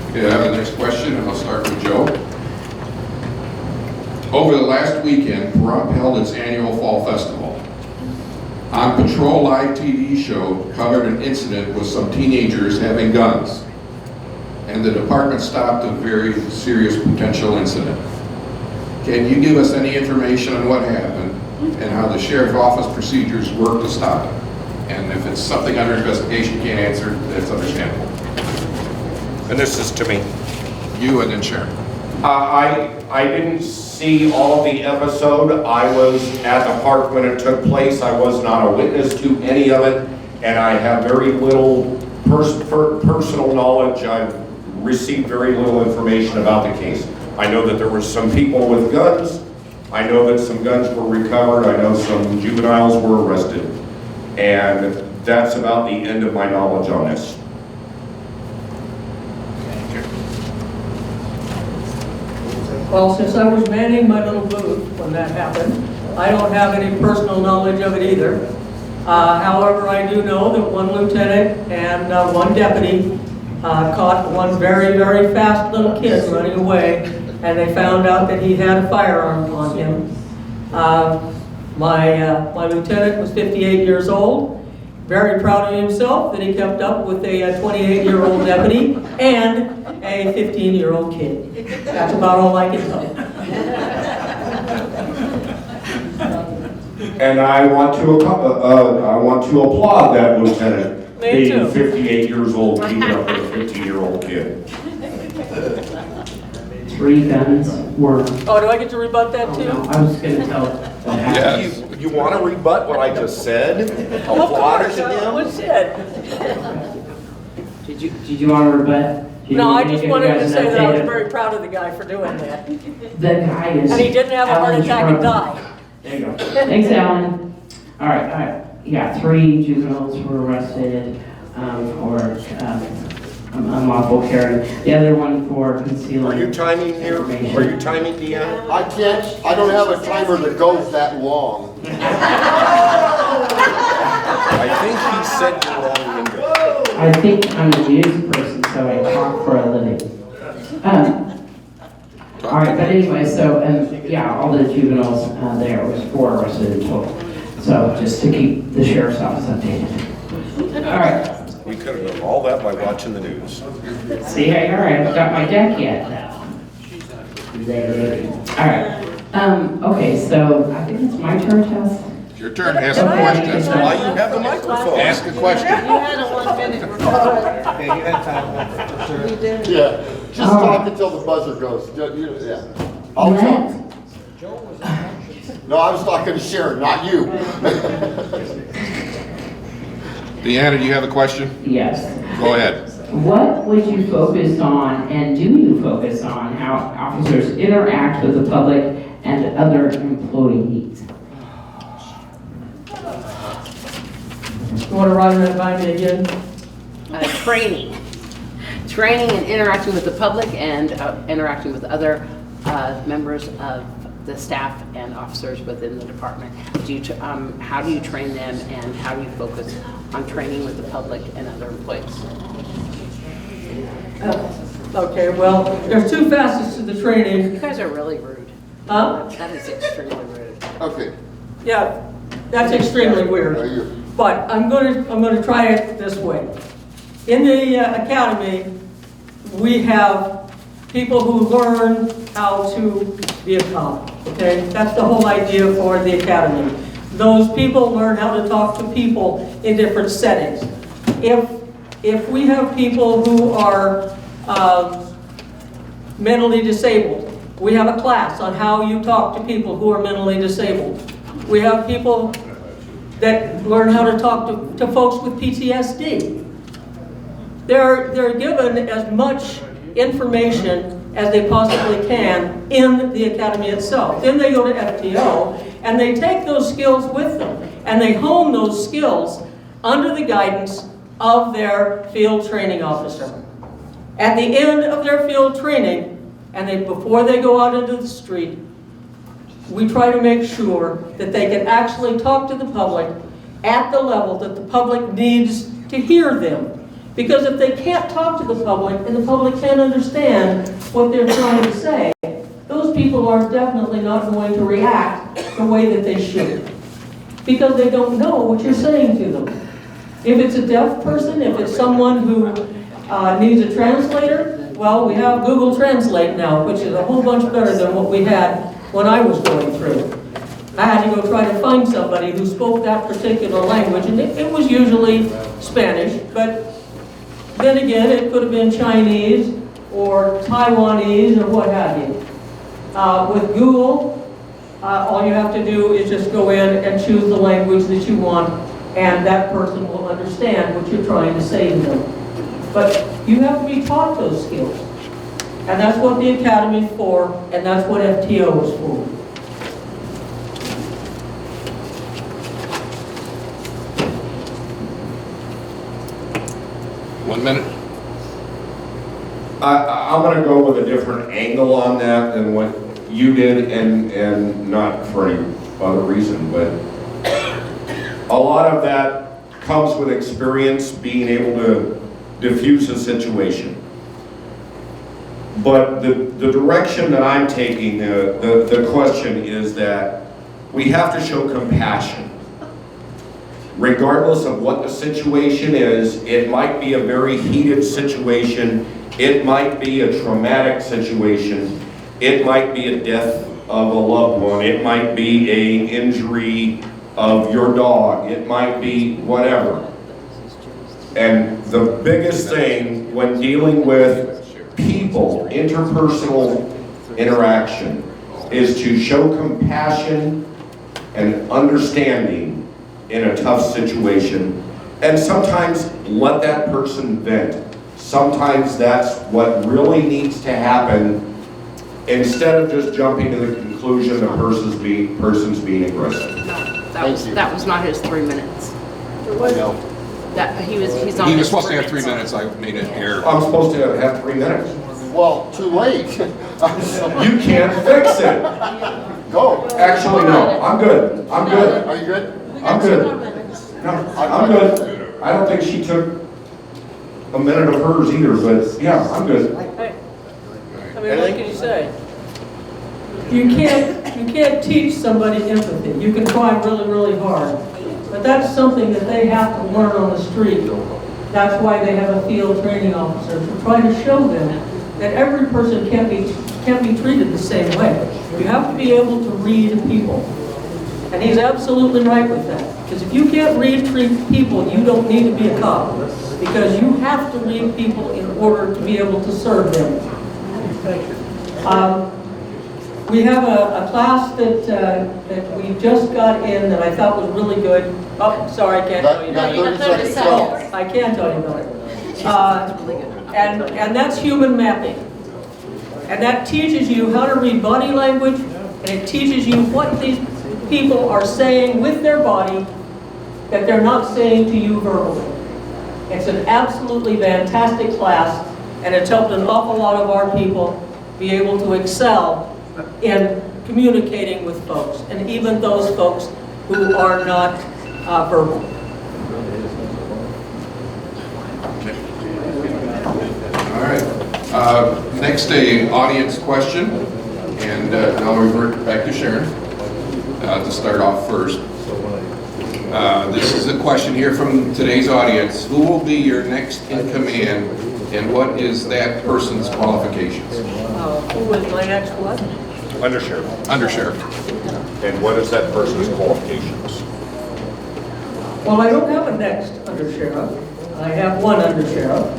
Okay, I have the next question, and I'll start with Joe. Over the last weekend, Pahrump held its annual Fall Festival. On Patrol Live TV show covered an incident with some teenagers having guns, and the department stopped a very serious potential incident. Can you give us any information on what happened and how the sheriff's office procedures work to stop it? And if it's something under investigation you can't answer, that's understandable. And this is to me. You and then Sharon. I didn't see all of the episode. I was at the park when it took place. I was not a witness to any of it, and I have very little personal knowledge. I've received very little information about the case. I know that there were some people with guns. I know that some guns were recovered. I know some juveniles were arrested. And that's about the end of my knowledge on this. Well, since I was manning my little booth when that happened, I don't have any personal knowledge of it either. However, I do know that one lieutenant and one deputy caught one very, very fast little kid running away, and they found out that he had a firearm on him. My lieutenant was 58 years old, very proud of himself that he kept up with a 28-year-old deputy and a 15-year-old kid. That's about all I can tell you. And I want to applaud that lieutenant being 58 years old, keeping up with a 15-year-old kid. 3 guns were. Oh, do I get to rebut that too? No, I was going to tell what happened. Yes. You want to rebut what I just said? Applaud it to him? What's said? Did you want to rebut? No, I just wanted to say that I was very proud of the guy for doing that. The guy is. And he didn't have a heart attack and die. There you go. Thanks, Alan. All right. Yeah, 3 juveniles were arrested for unlawful carry. The other one for concealing. Are you timing here? information. Are you timing, Deanna? I can't, I don't have a timer that goes that long. I think he said the wrong number. I think I'm a news person, so I talk for a living. All right, but anyway, so, and yeah, all the juveniles, there was 4 arrested in total. So just to keep the sheriff's office updated. All right. We could have done all that by watching the news. See, I haven't got my deck yet. All right. Okay, so I think it's my turn, Tess. It's your turn, ask a question. That's why you have the microphone. Ask a question. You had a 1 minute report. You did. Yeah, just talk until the buzzer goes. Yeah. I'll talk. No, I was talking to Sharon, not you. Deanna, do you have a question? Yes. Go ahead. What would you focus on, and do you focus on, how officers interact with the public and other employees? You want to run that by me again? Training. Training and interacting with the public and interacting with other members of the staff and officers within the department. How do you train them, and how do you focus on training with the public and other employees? Okay, well, there's 2 facets to the training. You guys are really rude. Huh? That is extremely rude. Okay. Yeah, that's extremely Are weird. you? But I'm going to try it this way. In the academy, we have people who learn how to be a cop. Okay, that's the whole idea for the academy. Those people learn how to talk to people in different settings. If we have people who are mentally disabled, we have a class on how you talk to people who are mentally disabled. We have people that learn how to talk to folks with PTSD. They're given as much information as they possibly can in the academy itself. Then they go to FTO and they take those skills with them and they hone those skills under the guidance of their field training officer. At the end of their field training, and before they go out into the street, we try to make sure that they can actually talk to the public at the level that the public needs to hear them. Because if they can't talk to the public and the public can't understand what they're trying to say, those people are definitely not going to react the way that they should. Because they don't know what you're saying to them. If it's a deaf person, if it's someone who needs a translator, well, we have Google Translate now, which is a whole bunch better than what we had when I was going through. I had to go try to find somebody who spoke that particular language, and it was usually Spanish, but then again, it could have been Chinese or Taiwanese or what have you. With Google, all you have to do is just go in and choose the language that you want, and that person will understand what you're trying to say to them. But you have to be taught those skills. And that's what the Academy is for, and that's what FTO is for. One minute. I'm going to go with a different angle on that than what you did, and not for any other reason, but a lot of that comes with experience, being able to diffuse a situation. But the direction that I'm taking, the question is that we have to show compassion. Regardless of what the situation is, it might be a very heated situation, it might be a traumatic situation, it might be a death of a loved one, it might be an injury of your dog, it might be whatever. And the biggest thing when dealing with people, interpersonal interaction, is to show compassion and understanding in a tough situation, and sometimes let that person vent. Sometimes that's what really needs to happen, instead of just jumping to the conclusion the person's being aggressive. That was not his 3 minutes. No. He's on. He was this supposed to have for 3 minutes, I made an error. I'm supposed to have 3 minutes. Well, too late. You can't fix it. Go. Actually, no, I'm good. I'm good. Are you good? I'm good. No, I'm good. I don't think she took a minute of hers either, but yeah, I'm good. Hey, I mean, what can you say? You can't teach somebody empathy. You can try really, really hard. But that's something that they have to learn on the street. That's why they have a field training officer, to try to show them that every person can't be treated the same way. You have to be able to read people. And he's absolutely right with that. Because if you can't read people, you don't need to be a cop. Because you have to read people in order to be able to serve them. We have a class that we just got in that I thought was really good. Oh, sorry, I can't tell you about Got it. 30 seconds. Go. I can tell you about it. And that's human mapping. And that teaches you how to read body language, and it teaches you what these people are saying with their body that they're not saying to you verbally. It's an absolutely fantastic class, and it's helped an awful lot of our people be able to excel in communicating with folks, and even those folks who are not verbal. All right. Next, a audience question, and I'll revert back to Sharon to start off first. This is a question here from today's audience. Who will be your next in command, and what is that person's qualifications? Who was my next what? Undersheriff. Undersheriff. And what is that person's qualifications? Well, I don't have a next undersheriff. I have one undersheriff.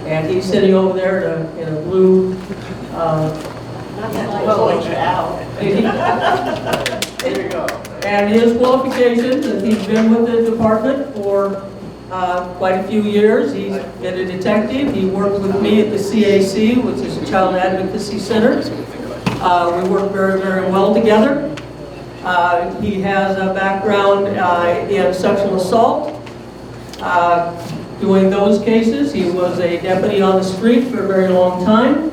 And he's sitting over there in a blue... There you go. And his qualifications, and he's been with the department for quite a few years. He's been a detective. He worked with me at the CAC, which is a Child Advocacy Center. We work very, very well together. He has a background in sexual assault. Doing those cases, he was a deputy on the street for a very long time.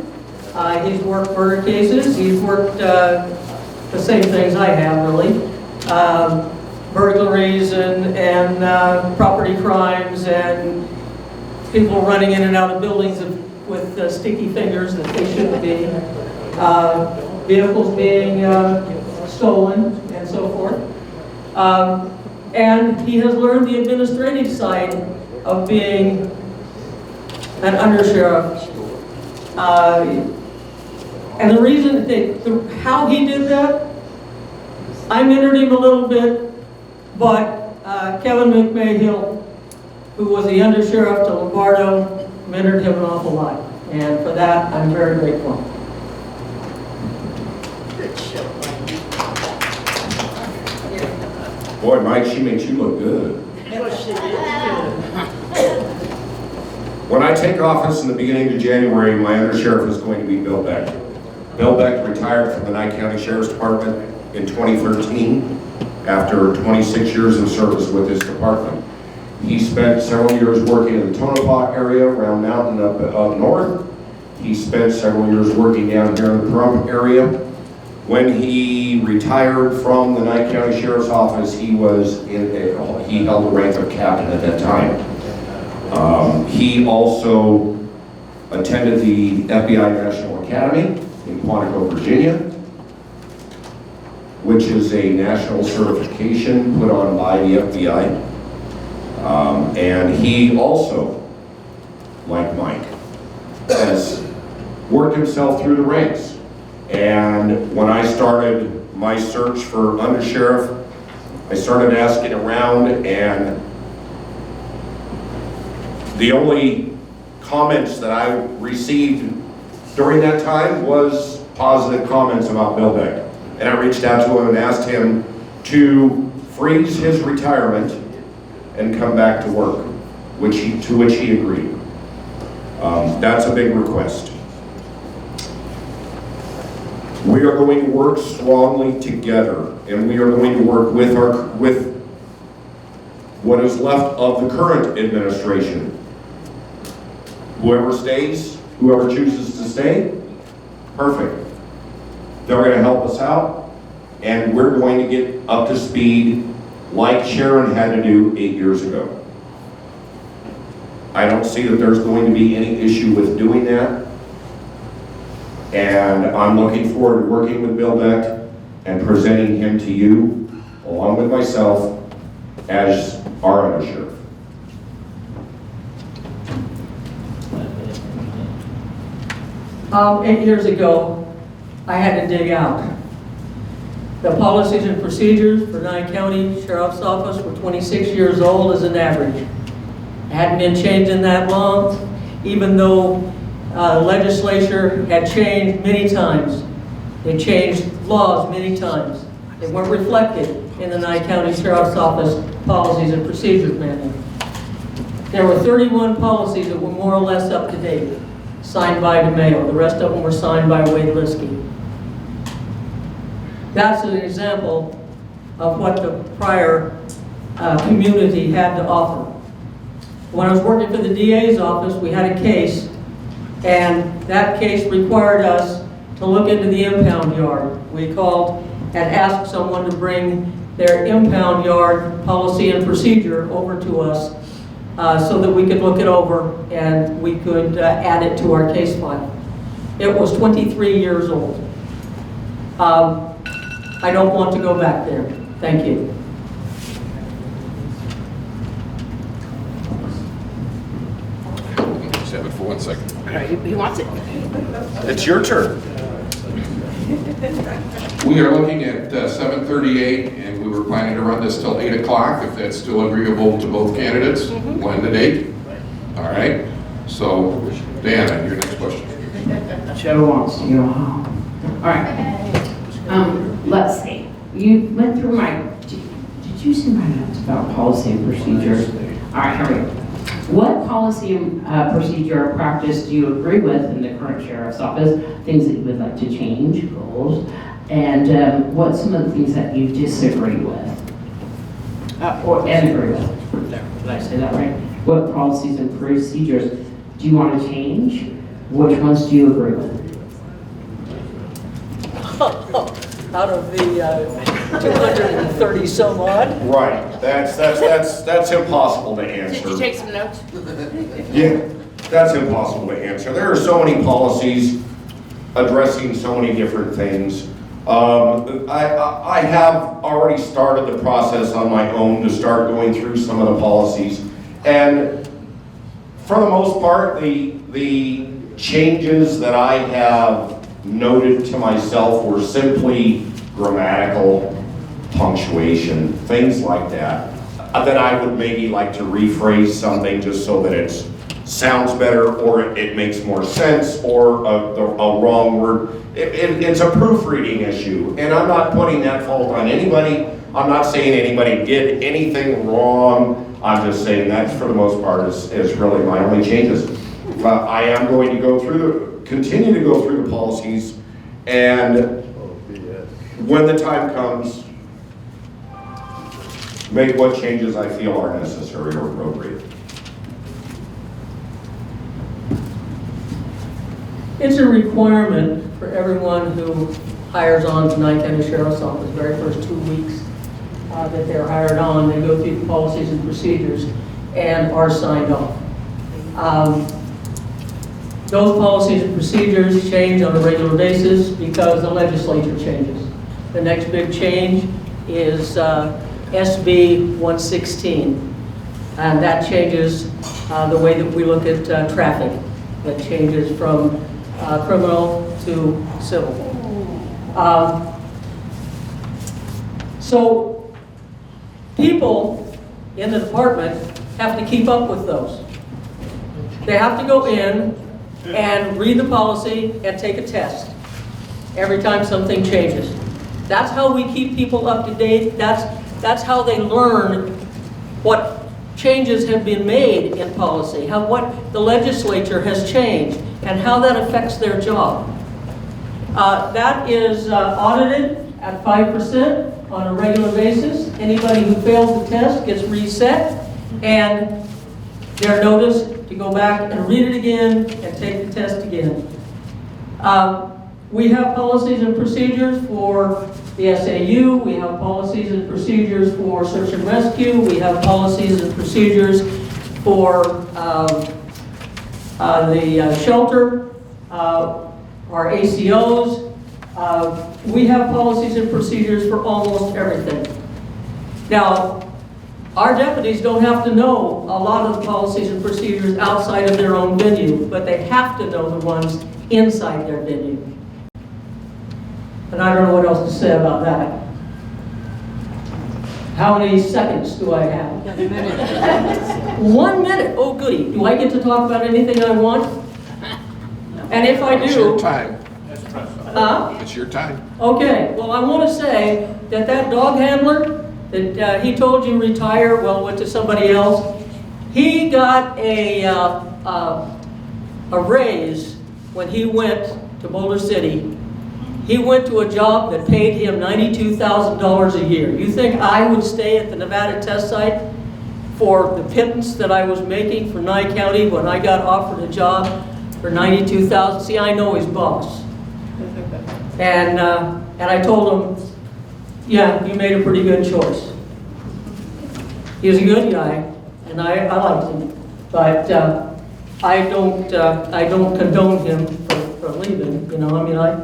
He's worked murder cases. He's worked the same things I have, really. Burglaries and property crimes and people running in and out of buildings with sticky fingers that they shouldn't be. Vehicles being stolen and so forth. And he has learned the administrative side of being an undersheriff. And the reason, how he did that, I mentored him a little bit, but Kevin McGill, who was the undersheriff to Lombardo, mentored him an awful lot. And for that, I'm very grateful. Boy, Mike, she makes you look good. When I take office in the beginning of January, my undersheriff is going to be Bill Beck. Bill Beck retired from the Nye County Sheriff's Department in 2013 after 26 years of service with this department. He spent several years working in the Tonopah area around Mountain up north. He spent several years working down here in the Pahrump area. When he retired from the Nye County Sheriff's Office, he held the rank of captain at that time. He also attended the FBI National Academy in Quantico, Virginia, which is a national certification put on by the FBI. And he also, like Mike, has worked himself through the ranks. And when I started my search for undersheriff, I started asking around, and the only comments that I received during that time was positive comments about Bill Beck. And I reached out to him and asked him to freeze his retirement and come back to work, to which he agreed. That's a big request. We are going to work strongly together, and we are going to work with what is left of the current administration. Whoever stays, whoever chooses to stay, perfect. They're going to help us out, and we're going to get up to speed like Sharon had to do 8 years ago. I don't see that there's going to be any issue with doing that. And I'm looking forward to working with Bill Beck and presenting him to you, along with myself, as our undersheriff. 8 years ago, I had to dig out. The policies and procedures for Nye County Sheriff's Office were 26 years old as an average. It hadn't been changed in that long, even though legislature had changed many times. They changed laws many times. They weren't reflected in the Nye County Sheriff's Office policies and procedures manual. There were 31 policies that were more or less up to date, signed by DeMayo. The rest of them were signed by Wade Liskey. That's an example of what the prior community had to offer. When I was working for the DA's office, we had a case, and that case required us to look into the impound yard. We called and asked someone to bring their impound yard policy and procedure over to us so that we could look it over and we could add it to our case file. It was 23 years old. I don't want to go back there. Thank you. Just have it for 1 second. He wants it. It's your turn. We are looking at 7:38, and we were planning to run this till 8 o'clock, if that's still agreeable to both candidates. We'll end the date. All right. So, Dan, your next question. Joe wants to go home. All right. Let's see. You went through my, did you see my notes about policy and procedures? All right, here we go. What policy and procedure or practice do you agree with in the current sheriff's office? Things that you would like to change, goals, and what's some of the things that you disagree with? And agree with. Did I say that right? What policies and procedures do you want to change? Which ones do you agree with? Out of the 230 some odd. Right. That's impossible to answer. Did you take some notes? Yeah, that's impossible to answer. There are so many policies addressing so many different things. I have already started the process on my own to start going through some of the policies. And for the most part, the changes that I have noted to myself were simply grammatical, punctuation, things like that. That I would maybe like to rephrase something just so that it sounds better, or it makes more sense, or a wrong word. It's a proofreading issue, and I'm not putting that fault on anybody. I'm not saying anybody did anything wrong. I'm just saying that for the most part is really my only changes. I am going to continue to go through the policies, and when the time comes, make what changes I feel are necessary or appropriate. It's a requirement for everyone who hires on to Nye County Sheriff's Office, very first 2 weeks that they're hired on, they go through the policies and procedures and are signed off. Those policies and procedures change on a regular basis because the legislature changes. The next big change is SB 116, and that changes the way that we look at traffic. That changes from criminal to civil. So people in the department have to keep up with those. They have to go in and read the policy and take a test every time something changes. That's how we keep people up to date. That's how they learn what changes have been made in policy, what the legislature has changed, and how that affects their job. That is audited at 5%. on a regular basis. Anybody who fails the test gets reset, and they're noticed to go back and read it again and take the test again. We have policies and procedures for the SAU. We have policies and procedures for search and rescue. We have policies and procedures for the shelter, our ACOs. We have policies and procedures for almost everything. Now, our deputies don't have to know a lot of the policies and procedures outside of their own venue, but they have to know the ones inside their venue. And I don't know what else to say about that. How many seconds do I have? 1 minute. Oh, goody. Do I get to talk about anything I want? And if I do... It's your time. Huh? It's your time. Okay. Well, I want to say that dog handler that he told you retire, well, went to somebody else. He got a raise when he went to Boulder City. He went to a job that paid him $92,000 a year. You think I would stay at the Nevada test site for the pittance that I was making for Nye County when I got offered a job for $92,000? See, I know his boss. And I told him, yeah, you made a pretty good choice. He was a good guy, and I liked him. But I don't condone him for leaving, you know. I mean, I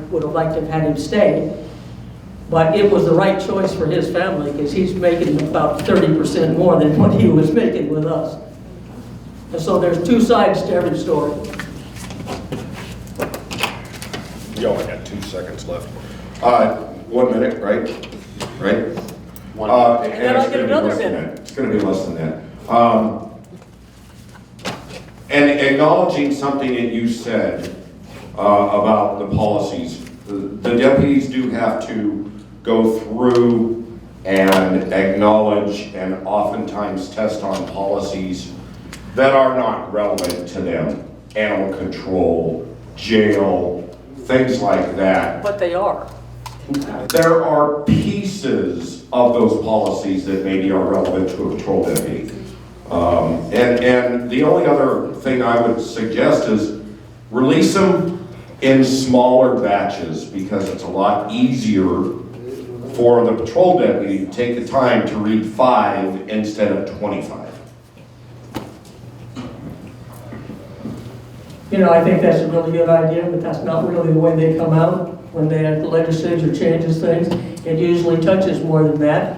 would have liked to have had him stay, but it was the right choice for his family because he's making about 30% more than what he was making with us. And so there's two sides to every story. You only got 2 seconds left. 1 minute, right? Right? And then I'll get another minute. It's going to be less than that. And acknowledging something that you said about the policies, the deputies do have to go through and acknowledge and oftentimes test on policies that are not relevant to them. Animal control, jail, things like that. But they are. There are pieces of those policies that maybe are relevant to a patrol deputy. And the only other thing I would suggest is release them in smaller batches because it's a lot easier for the patrol deputy to take the time to read 5 instead of 25. You know, I think that's a really good idea, but that's not really the way they come out. When the legislature changes things, it usually touches more than that.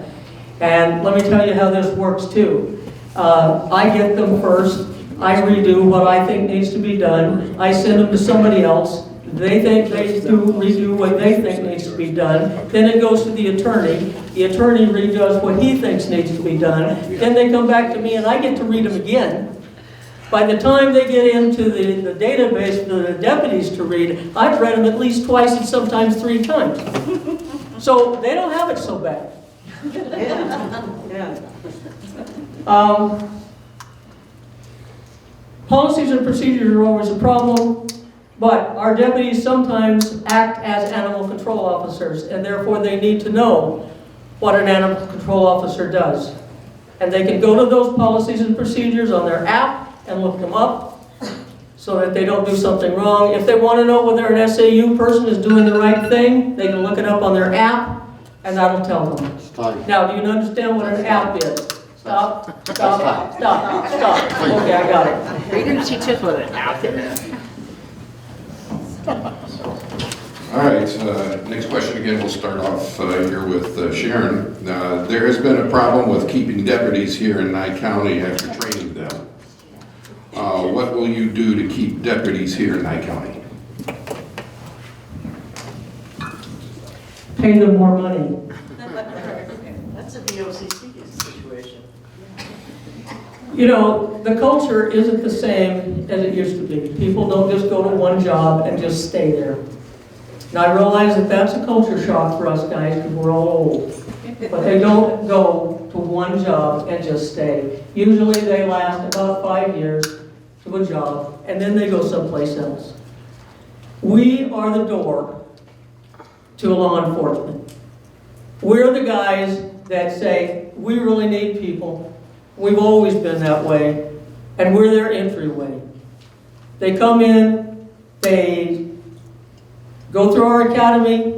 And let me tell you how this works too. I get them first. I redo what I think needs to be done. I send them to somebody else. They think they redo what they think needs to be done. Then it goes to the attorney. The attorney redoes what he thinks needs to be done. Then they come back to me and I get to read them again. By the time they get into the database for the deputies to read, I've read them at least twice and sometimes 3 times. So they don't have it so bad. Policies and procedures are always a problem, but our deputies sometimes act as animal control officers, and therefore they need to know what an animal control officer does. And they can go to those policies and procedures on their app and look them up so that they don't do something wrong. If they want to know whether an SAU person is doing the right thing, they can look it up on their app, and that'll tell them. Now, do you understand what an app is? Stop, stop, stop, stop. Okay, I got it. Are you going to teach us what an app is? All right, next question again, we'll start off here with Sharon. There has been a problem with keeping deputies here in Nye County after training them. What will you do to keep deputies here in Nye County? Pay them more money. That's a DOCC situation. You know, the culture isn't the same as it used to be. People don't just go to one job and just stay there. And I realize that that's a culture shock for us guys because we're all old. But they don't go to one job and just stay. Usually they last about 5 years to a job, and then they go someplace else. We are the door to law enforcement. We're the guys that say, we really need people. We've always been that way, and we're their entryway. They come in, they go through our academy,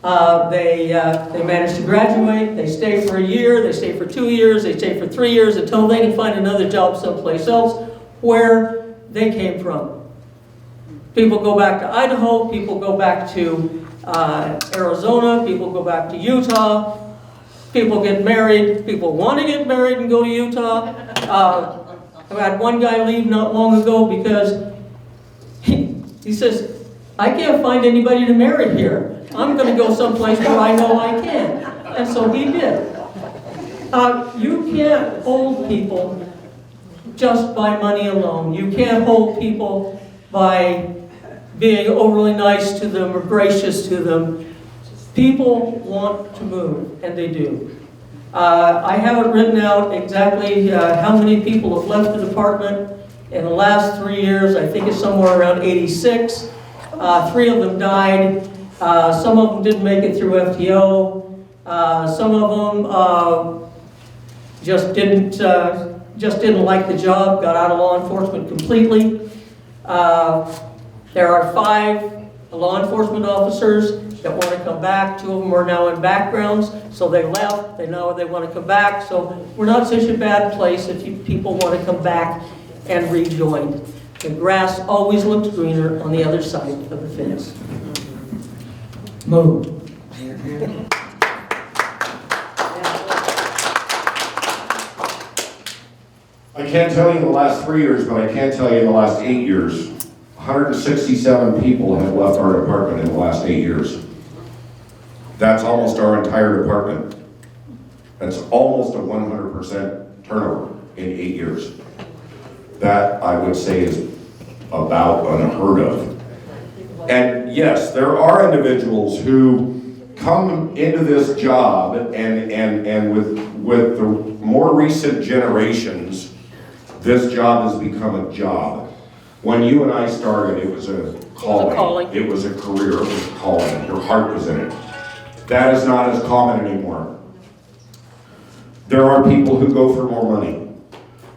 they manage to graduate, they stay for a year, they stay for 2 years, they stay for 3 years until they can find another job someplace else where they came from. People go back to Idaho, people go back to Arizona, people go back to Utah, people get married, people want to get married and go to Utah. I had one guy leave not long ago because he says, I can't find anybody to marry here. I'm going to go someplace where I know I can. And so he did. You can't hold people just by money alone. You can't hold people by being overly nice to them or gracious to them. People want to move, and they do. I haven't written out exactly how many people have left the department in the last 3 years. I think it's somewhere around 86. 3 of them died. Some of them didn't make it through FTO. Some of them just didn't like the job, got out of law enforcement completely. There are 5 law enforcement officers that want to come back. 2 of them are now in backgrounds, so they left. They know they want to come back. So we're not such a bad place if people want to come back and rejoin. The grass always looks greener on the other side of the fence. Move. I can't tell you in the last 3 years, but I can tell you in the last 8 years, 167 people have left our department in the last 8 years. That's almost our entire department. That's almost a 100% turnover in 8 years. That, I would say, is about unheard of. And yes, there are individuals who come into this job and with the more recent generations, this job has become a job. When you and I started, it was a calling. It was a career. It was a calling. Your heart was in it. That is not as common anymore. There are people who go for more money.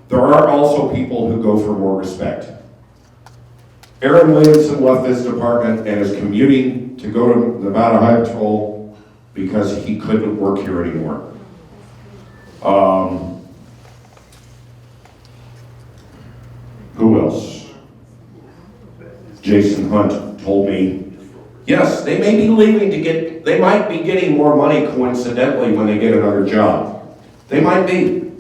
There are also people who go for more respect. Aaron Williamson left this department and is commuting to go to Nevada Highway Patrol because he couldn't work here anymore. Who else? Jason Hunt told me, yes, they may be leaving they might be getting more money coincidentally when they get another job. They might be.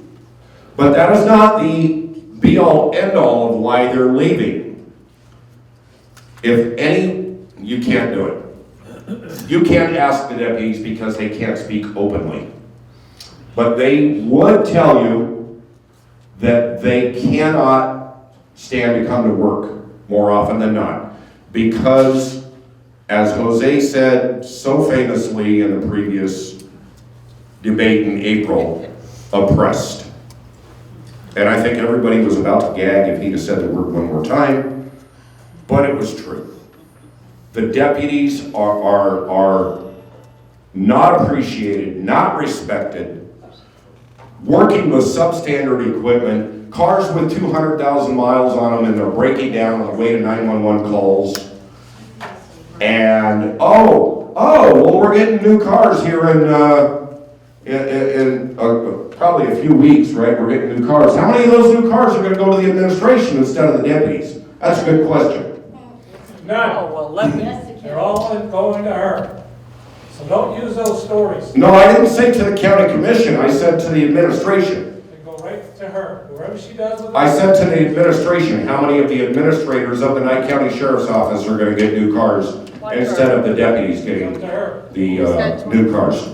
But that is not the be-all, end-all of why they're leaving. You can't do it. You can't ask the deputies because they can't speak openly. But they would tell you that they cannot stand to come to work more often than not. Because, as Jose said so famously in the previous debate in April, oppressed. And I think everybody was about to gag if he'd have said the word one more time, but it was true. The deputies are not appreciated, not respected, working with substandard equipment, cars with 200,000 miles on them, and they're breaking down on the way to 911 calls. And, well, we're getting new cars here in probably a few weeks, right? We're getting new cars. How many of those new cars are going to go to the administration instead of the deputies? That's a good question. None. Oh, well, let me. They're all going to her. So don't use those stories. No, I didn't say to the county commission. I said to the administration. They go right to her. Whoever she does with it. I said to the administration, how many of the administrators of the Nye County Sheriff's Office are going to get new cars instead of the deputies getting the new cars?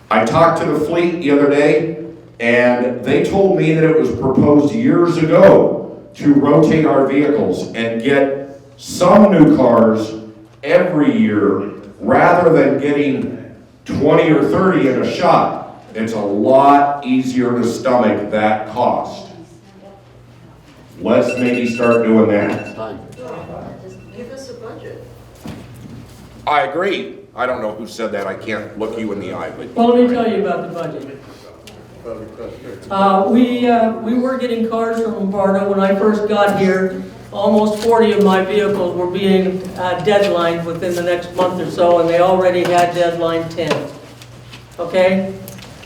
I talked to the fleet the other day, and they told me that it was proposed years ago to rotate our vehicles and get some new cars every year rather than getting 20 or 30 in a shot. It's a lot easier to stomach that cost. Let's maybe start doing that. Just give us a budget. I agree. I don't know who said that, I can't look you in the eye, but. Well, let me tell you about the budget. We were getting cars from Lombardo. When I first got here, almost 40 of my vehicles were being deadlined within the next month or so, and they already had deadline 10. Okay?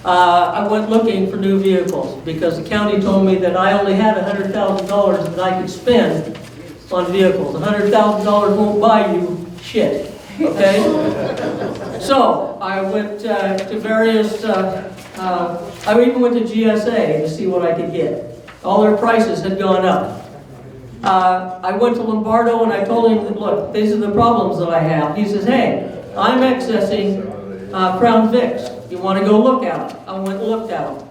I went looking for new vehicles because the county told me that I only had $100,000 that I could spend on vehicles. $100,000 won't buy you shit. Okay? So I went to various, I even went to GSA to see what I could get. All their prices had gone up. I went to Lombardo and I told him that, look, these are the problems that I have. He says, hey, I'm accessing Crown Vics. You want to go look at them? I went and looked at them.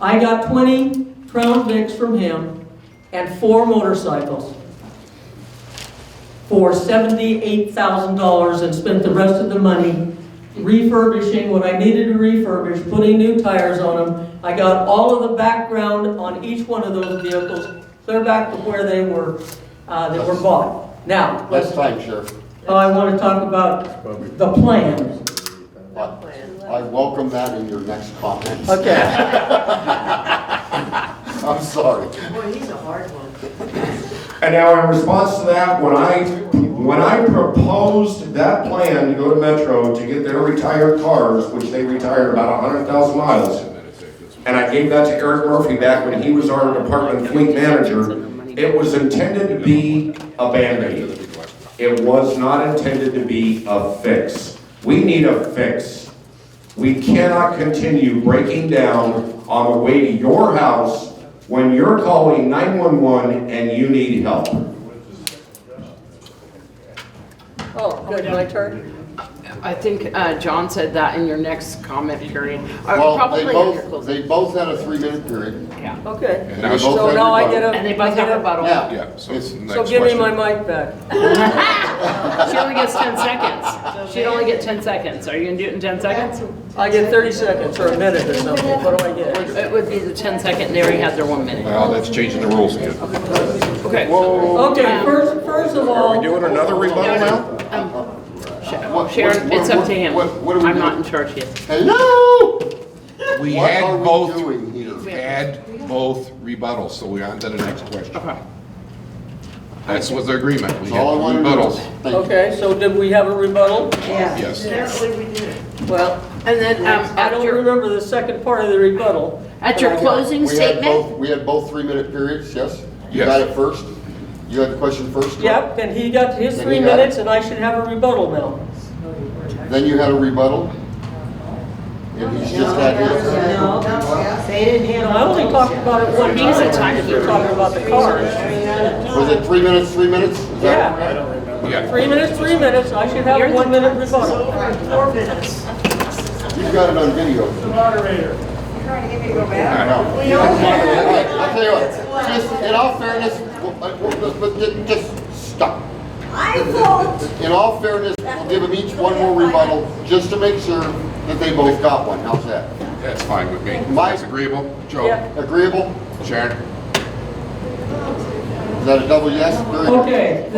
I got 20 Crown Vics from him and 4 motorcycles for $78,000 and spent the rest of the money refurbishing what I needed to refurbish, putting new tires on them. I got all of the background on each one of those vehicles, clear back to where they were bought. Now, That's time, Sheriff. I want to talk about the plan. I welcome that in your next comments. Okay. I'm sorry. Boy, he's a hard one. And now in response to that, when I proposed that plan to go to Metro to get their retired cars, which they retired about 100,000 miles, and I gave that to Eric Murphy back when he was our department fleet manager, it was intended to be a Band-Aid. It was not intended to be a fix. We need a fix. We cannot continue breaking down on the way to your house when you're calling 911 and you need help. Oh, good, my turn? I think John said that in your next comment period. Well, Probably in your closing. they both had a 3-minute period. Yeah. Okay. And now So now I get a... And they both have rebuttal. Yeah. Yeah, so it's the next So give me my question. mic back. She only gets 10 seconds. She'd only get 10 seconds. Are you gonna do it in 10 seconds? I get 30 seconds or a minute or something. What do I get? It would be the 10 second, they already had their 1 minute. Well, that's changing the rules again. Okay. Okay, first of all... Are we doing another rebuttal now? Sharon, it's up to him. What are we I'm not doing? in charge yet. Hello? We What had are we both, doing here? we had both rebuttals, so we're on to the next question. Okay. That's was the agreement. We That's all I had wanted to know. rebuttals. Thank you. Okay, so did we have a rebuttal? Yeah. Yes. Apparently we did. Well, And then I don't remember the second part of the rebuttal. at your closing We had statement, both 3-minute periods, yes? You Yes. got it first? You had the question first? Yep, and he got his Then 3 you got it. minutes and I should have a rebuttal now. Then you had a rebuttal? And he's just had his? No, they didn't No, have. I only talked about it one He's a time. timekeeper. You're talking about the cars. Was it 3 minutes, 3 minutes? Is that- Yeah, Yeah. 3 minutes, 3 minutes. I should have a 1 minute rebuttal. 4 minutes. You've got it on video. Moderator. Trying to get me to go back. I know. We don't care. I'll tell you what, just in all fairness, but just stop. I vote. In all fairness, we'll give them each one more rebuttal, just to make sure that they both got one. How's that? That's fine with me. Mike? That's agreeable. Joe? Yeah. Agreeable? Sharon? Is that a double yes? Very good. Okay.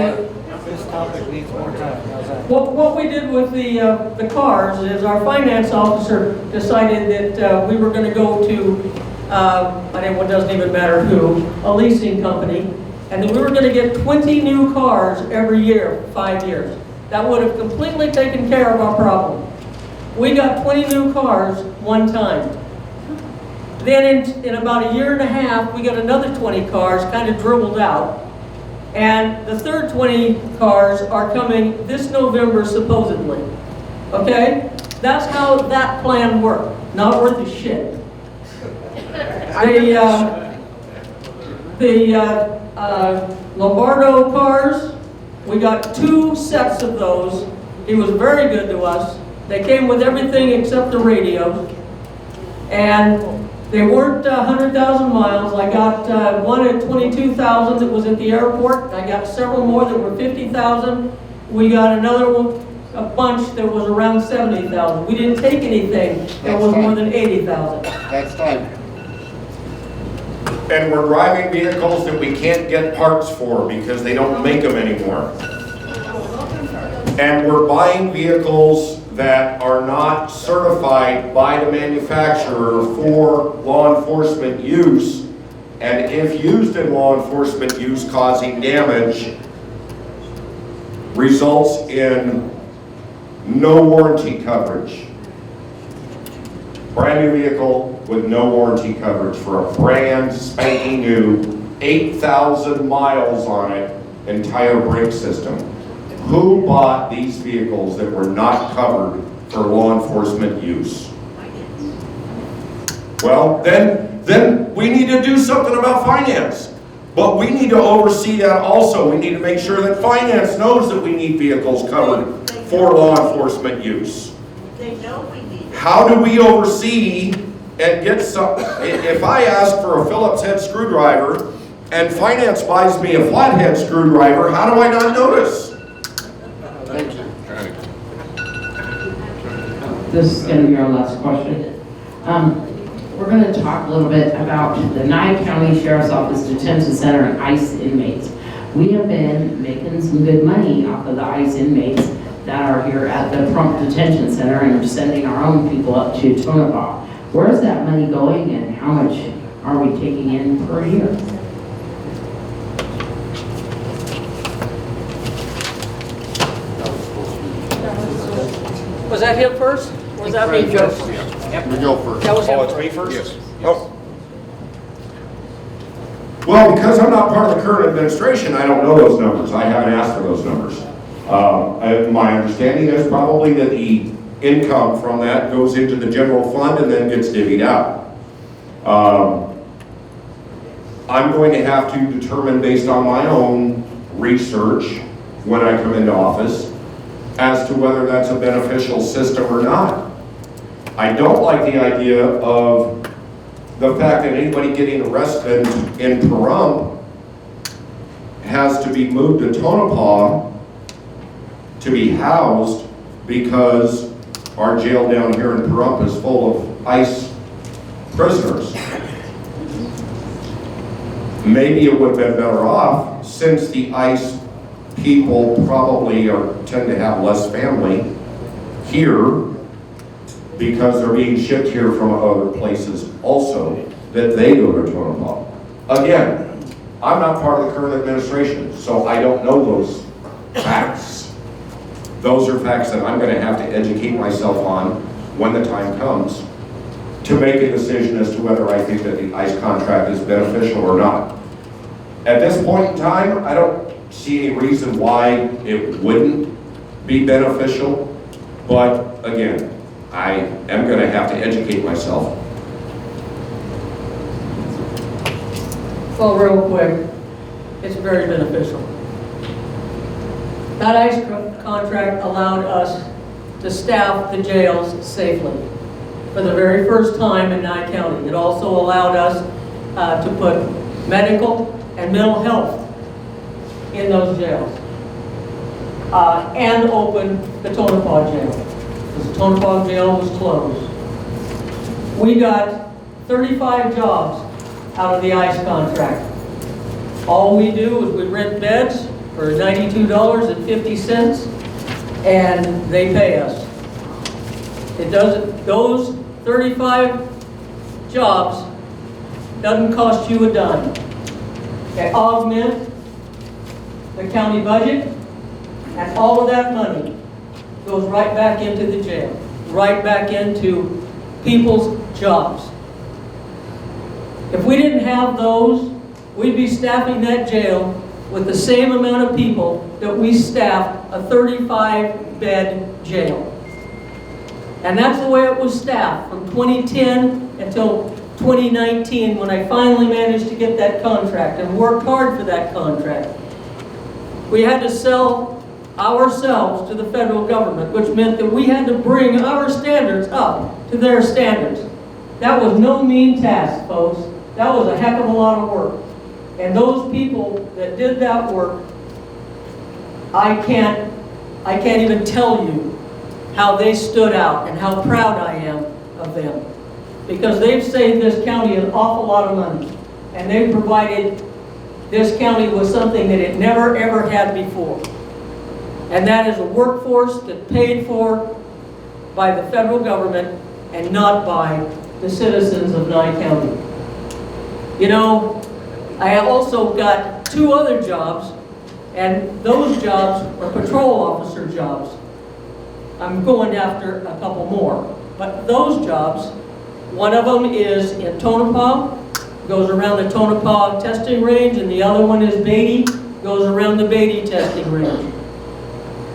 This topic needs more time. How's that? What we did with the cars is our finance officer decided that we were going to go to, it doesn't even matter who, a leasing company, and that we were going to get 20 new cars every year for 5 years. That would have completely taken care of our problem. We got 20 new cars one time. Then in about a year and a half, we got another 20 cars kind of dribbled out. And the third 20 cars are coming this November, supposedly. Okay? That's how that plan worked. Not worth a shit. The Lombardo cars, we got 2 sets of those. He was very good to us. They came with everything except the radios. And they weren't 100,000 miles. I got one at 22,000 that was at the airport. I got several more that were 50,000. We got another one, a bunch that was around 70,000. We didn't take anything that was more than 80,000. That's time. And we're driving vehicles that we can't get parts for because they don't make them anymore. And we're buying vehicles that are not certified by the manufacturer for law enforcement use. And if used in law enforcement use causing damage, results in no warranty coverage. Brand new vehicle with no warranty coverage for a brand spanking new 8,000 miles on it, entire brake system. Who bought these vehicles that were not covered for law enforcement use? Well, then we need to do something about finance. But we need to oversee that also. We need to make sure that finance knows that we need vehicles covered for law enforcement use. They know we need it. How do we oversee and get some, if I ask for a Phillips head screwdriver and finance buys me a flathead screwdriver, how do I not notice? Thank you. This is going to be our last question. We're going to talk a little bit about the Nye County Sheriff's Office Detention Center and ICE inmates. We have been making some good money off of the ICE inmates that are here at the Pahrump Detention Center and are sending our own people up to Tonopah. Where is that money going and how much are we taking in per year? Was that him first? Or was that me, Joe? McGill first. That was him. Oh, it's me first? Yes. Oh. Well, because I'm not part of the current administration, I don't know those numbers. I haven't asked for those numbers. My understanding is probably that the income from that goes into the general fund and then gets divvied out. I'm going to have to determine based on my own research when I come into office as to whether that's a beneficial system or not. I don't like the idea of the fact that anybody getting arrested in Pahrump has to be moved to Tonopah to be housed because our jail down here in Pahrump is full of ICE prisoners. Maybe it would have been better off, since the ICE people probably tend to have less family here because they're being shipped here from other places also, that they go to Tonopah. Again, I'm not part of the current administration, so I don't know those facts. Those are facts that I'm going to have to educate myself on when the time comes to make a decision as to whether I think that the ICE contract is beneficial or not. At this point in time, I don't see any reason why it wouldn't be beneficial, but again, I am going to have to educate myself. Well, real quick, it's very beneficial. That ICE contract allowed us to staff the jails safely for the very first time in Nye County. It also allowed us to put medical and mental health in those jails and open the Tonopah jail, because the Tonopah jail was closed. We got 35 jobs out of the ICE contract. All we do is we rent beds for $92.50 and they pay us. It doesn't, those 35 jobs doesn't cost you a dime. They augment the county budget, and all of that money goes right back into the jail, right back into people's jobs. If we didn't have those, we'd be staffing that jail with the same amount of people that we staffed a 35-bed jail. And that's the way it was staffed from 2010 until 2019, when I finally managed to get that contract and worked hard for that contract. We had to sell ourselves to the federal government, which meant that we had to bring our standards up to their standards. That was no mean task, folks. That was a heck of a lot of work. And those people that did that work, I can't even tell you how they stood out and how proud I am of them. Because they've saved this county an awful lot of money. And they've provided this county with something that it never ever had before. And that is a workforce that's paid for by the federal government and not by the citizens of Nye County. You know, I have also got 2 other jobs, and those jobs are patrol officer jobs. I'm going after a couple more. But those jobs, one of them is in Tonopah, goes around the Tonopah testing range, and the other one is Beatty, goes around the Beatty testing range.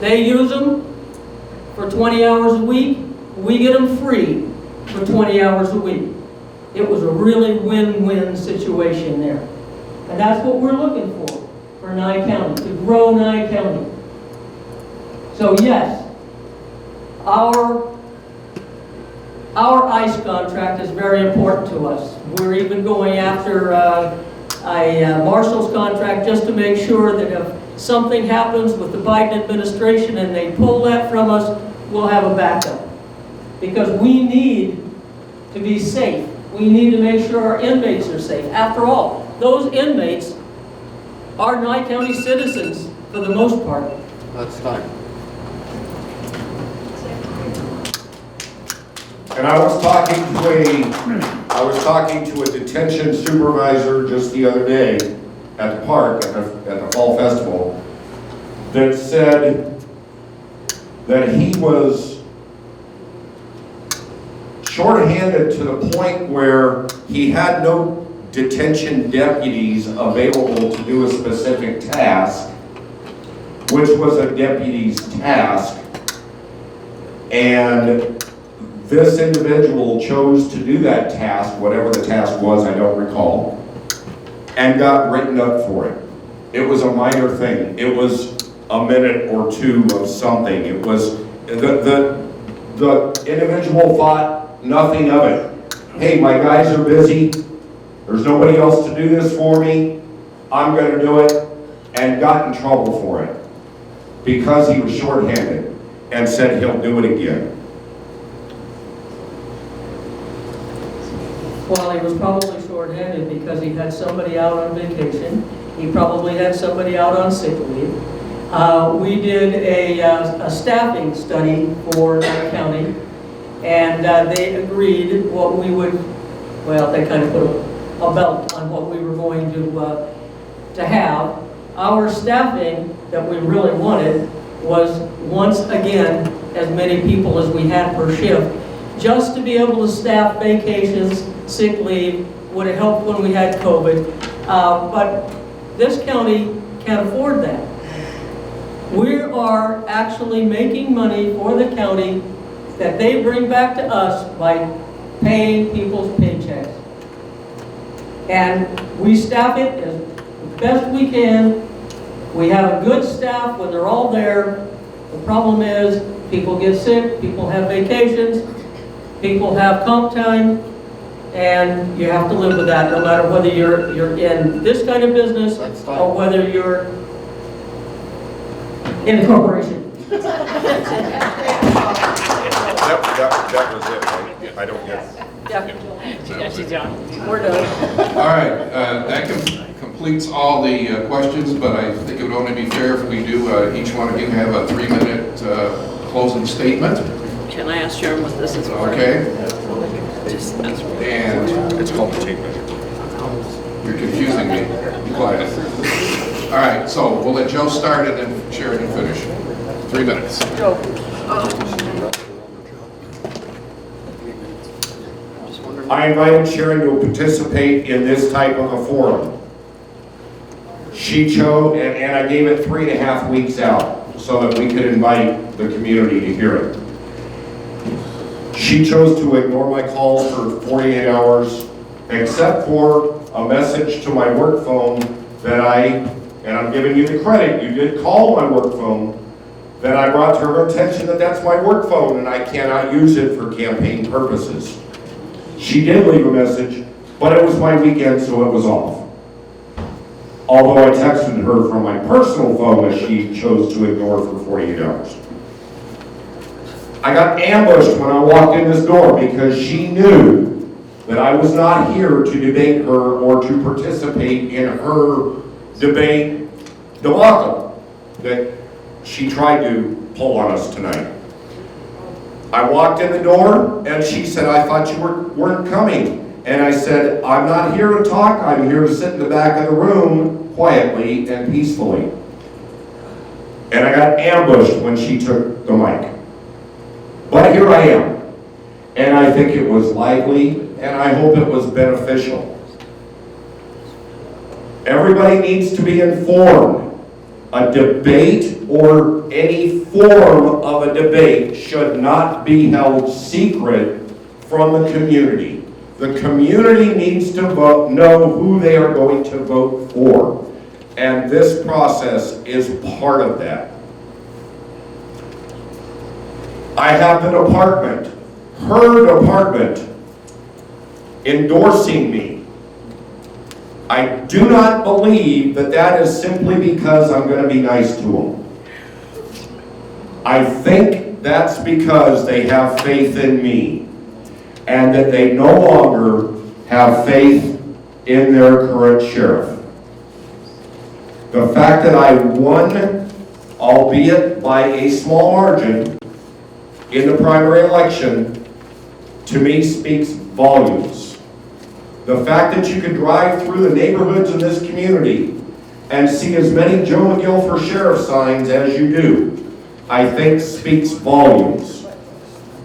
They use them for 20 hours a week. We get them free for 20 hours a week. It was a really win-win situation there. And that's what we're looking for Nye County, to grow Nye County. So yes, our ICE contract is very important to us. We're even going after a marshal's contract just to make sure that if something happens with the Biden administration and they pull that from us, we'll have a backup. Because we need to be safe. We need to make sure our inmates are safe. After all, those inmates are Nye County citizens for the most part. That's time. And I was talking to a detention supervisor just the other day at the park, at the Fall Festival, that said that he was shorthanded to the point where he had no detention deputies available to do a specific task, which was a deputy's task. And this individual chose to do that task, whatever the task was, I don't recall, and got written up for it. It was a minor thing. It was a minute or 2 of something. It was, the individual thought nothing of it. Hey, my guys are busy. There's nobody else to do this for me. I'm going to do it, and got in trouble for it because he was shorthanded and said he'll do it again. Well, he was probably short-handed because he had somebody out on vacation. He probably had somebody out on sick leave. We did a staffing study for Nye County, and they agreed what we would, well, they kind of put a belt on what we were going to have. Our staffing that we really wanted was once again as many people as we had per shift, just to be able to staff vacations, sick leave, would have helped when we had COVID. But this county can't afford that. We are actually making money for the county that they bring back to us by paying people's paychecks. And we staff it as best we can. We have a good staff when they're all there. The problem is people get sick, people have vacations, people have comp time, and you have to live with that no matter whether you're in this kind of business or whether you're in a corporation. That was it, right? I don't get it. She's done. We're done. All right, that completes all the questions, but I think it would only be fair if we do, each one of you have a 3-minute closing statement. Can I ask Sharon what this is for? Okay. And It's called the tape measure. you're confusing me. Be quiet. All right, so we'll let Joe start and then Sharon can finish. 3 minutes. Joe. I invited Sharon to participate in this type of a forum. She chose, and I gave it 3.5 weeks out so that we could invite the community to hear it. She chose to ignore my calls for 48 hours, except for a message to my work phone that and I'm giving you the credit, you did call my work phone, that I brought to her attention that that's my work phone and I cannot use it for campaign purposes. She did leave a message, but it was my weekend, so it was off. Although I texted her from my personal phone that she chose to ignore for 48 hours. I got ambushed when I walked in this door because she knew that I was not here to debate her or to participate in her debate debacle. That she tried to pull on us tonight. I walked in the door and she said, I thought you weren't coming. And I said, I'm not here to talk, I'm here to sit in the back of the room quietly and peacefully. And I got ambushed when she took the mic. But here I am. And I think it was lively, and I hope it was beneficial. Everybody needs to be informed. A debate or any form of a debate should not be held secret from the community. The community needs to know who they are going to vote for. And this process is part of that. I have the department, her department, endorsing me. I do not believe that that is simply because I'm going to be nice to them. I think that's because they have faith in me and that they no longer have faith in their current sheriff. The fact that I won, albeit by a small margin, in the primary election, to me speaks volumes. The fact that you can drive through the neighborhoods in this community and see as many Joe McGill for Sheriff signs as you do, I think speaks volumes.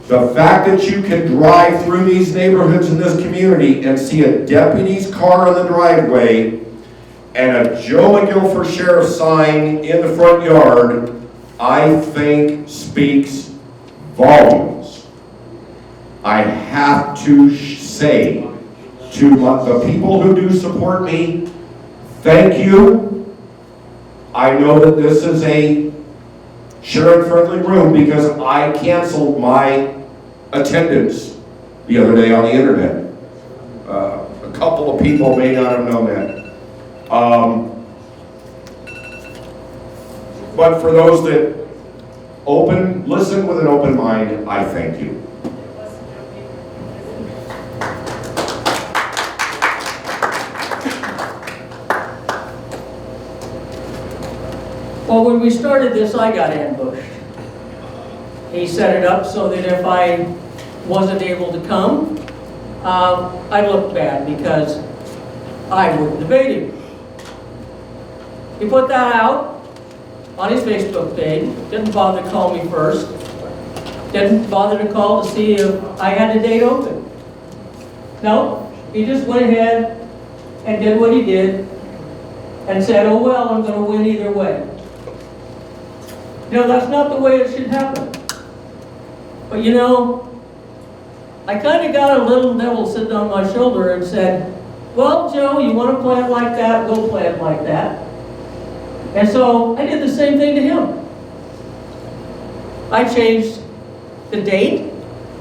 The fact that you can drive through these neighborhoods in this community and see a deputy's car in the driveway and a Joe McGill for Sheriff sign in the front yard, I think speaks volumes. I have to say to the people who do support me, thank you. I know that this is a Sharon-friendly room because I canceled my attendance the other day on the internet. A couple of people may not have known that. But for those that listen with an open mind, I thank you. Well, when we started this, I got ambushed. He set it up so that if I wasn't able to come, I looked bad because I wouldn't debate him. He put that out on his Facebook page, didn't bother to call me first, didn't bother to call to see if I had a date open. No, he just went ahead and did what he did and said, oh well, I'm going to win either way. You know, that's not the way it should happen. But you know, I kind of got a little devil sitting on my shoulder and said, well, Joe, you want to play it like that, we'll play it like that. And so I did the same thing to him. I changed the date,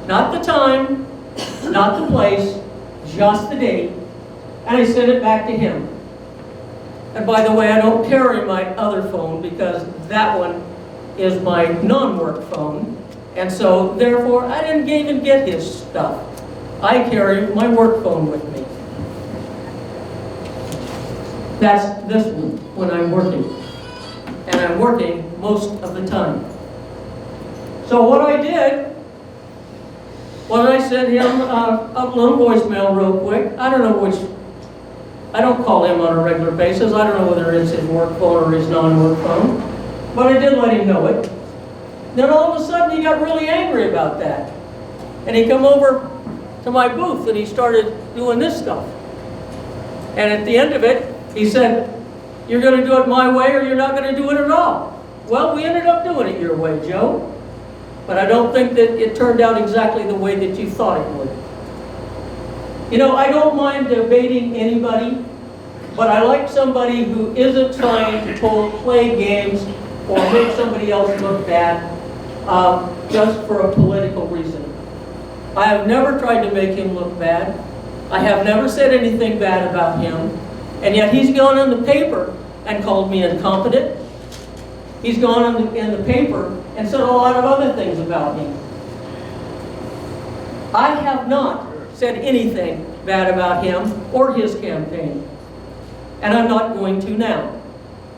not the time, not the place, just the date, and I sent it back to him. And by the way, I don't carry my other phone because that one is my non-work phone. And so, therefore, I didn't even get his stuff. I carry my work phone with me. That's this one when I'm working. And I'm working most of the time. So what I did was I sent him a little voicemail real quick. I don't know which, I don't call him on a regular basis. I don't know whether it's his work phone or his non-work phone. But I did let him know it. Then all of a sudden he got really angry about that. And he come over to my booth and he started doing this stuff. And at the end of it, he said, you're going to do it my way or you're not going to do it at all. Well, we ended up doing it your way, Joe. But I don't think that it turned out exactly the way that you thought it would. You know, I don't mind debating anybody, but I like somebody who isn't trying to play games or make somebody else look bad just for a political reason. I have never tried to make him look bad. I have never said anything bad about him. And yet he's gone in the paper and called me incompetent. He's gone in the paper and said a lot of other things about me. I have not said anything bad about him or his campaign. And I'm not going to now.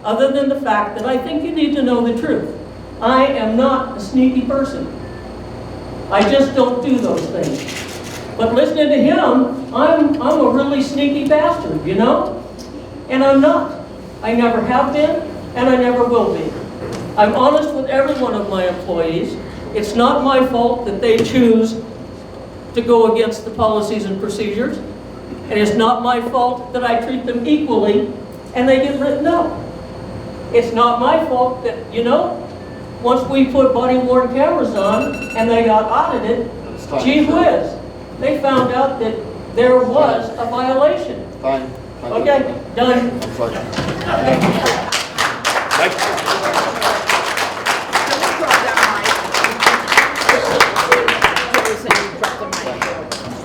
Other than the fact that I think you need to know the truth. I am not a sneaky person. I just don't do those things. But listening to him, I'm a really sneaky bastard, you know? And I'm not. I never have been, and I never will be. I'm honest with every one of my employees. It's not my fault that they choose to go against the policies and procedures. And it's not my fault that I treat them equally and they get written up. It's not my fault that, you know, once we put body-worn cameras on and they got audited, gee whiz, they found out that there was a violation. Fine. Okay, done.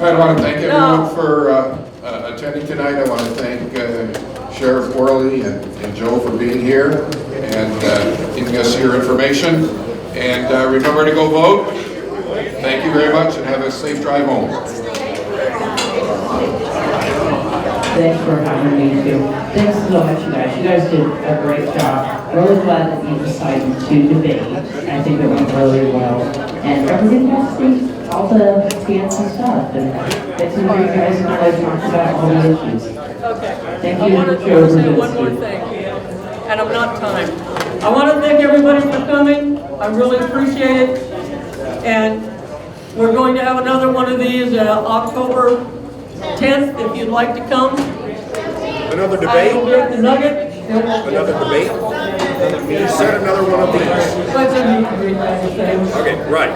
I want to thank everyone for attending tonight. I want to thank Sheriff Wehrly and Joe for being here and giving us your information. And remember to go vote. Thank you very much and have a safe drive home. Thanks for having me too. Thanks so much, you guys. You guys did a great job. Really glad that you decided to debate. I think it went really well. And everybody got to see all the fancy stuff. And it's you guys and I talked about all the issues. Okay. Thank I you. want to say one more thing, and I'm not timed. I want to thank everybody for coming. I really appreciate it. And we're going to have another one of these October 10th, if you'd like to come. Another I debate? will get the nugget. Another debate? You said another one of these. Let's meet and greet type of thing. Okay, right.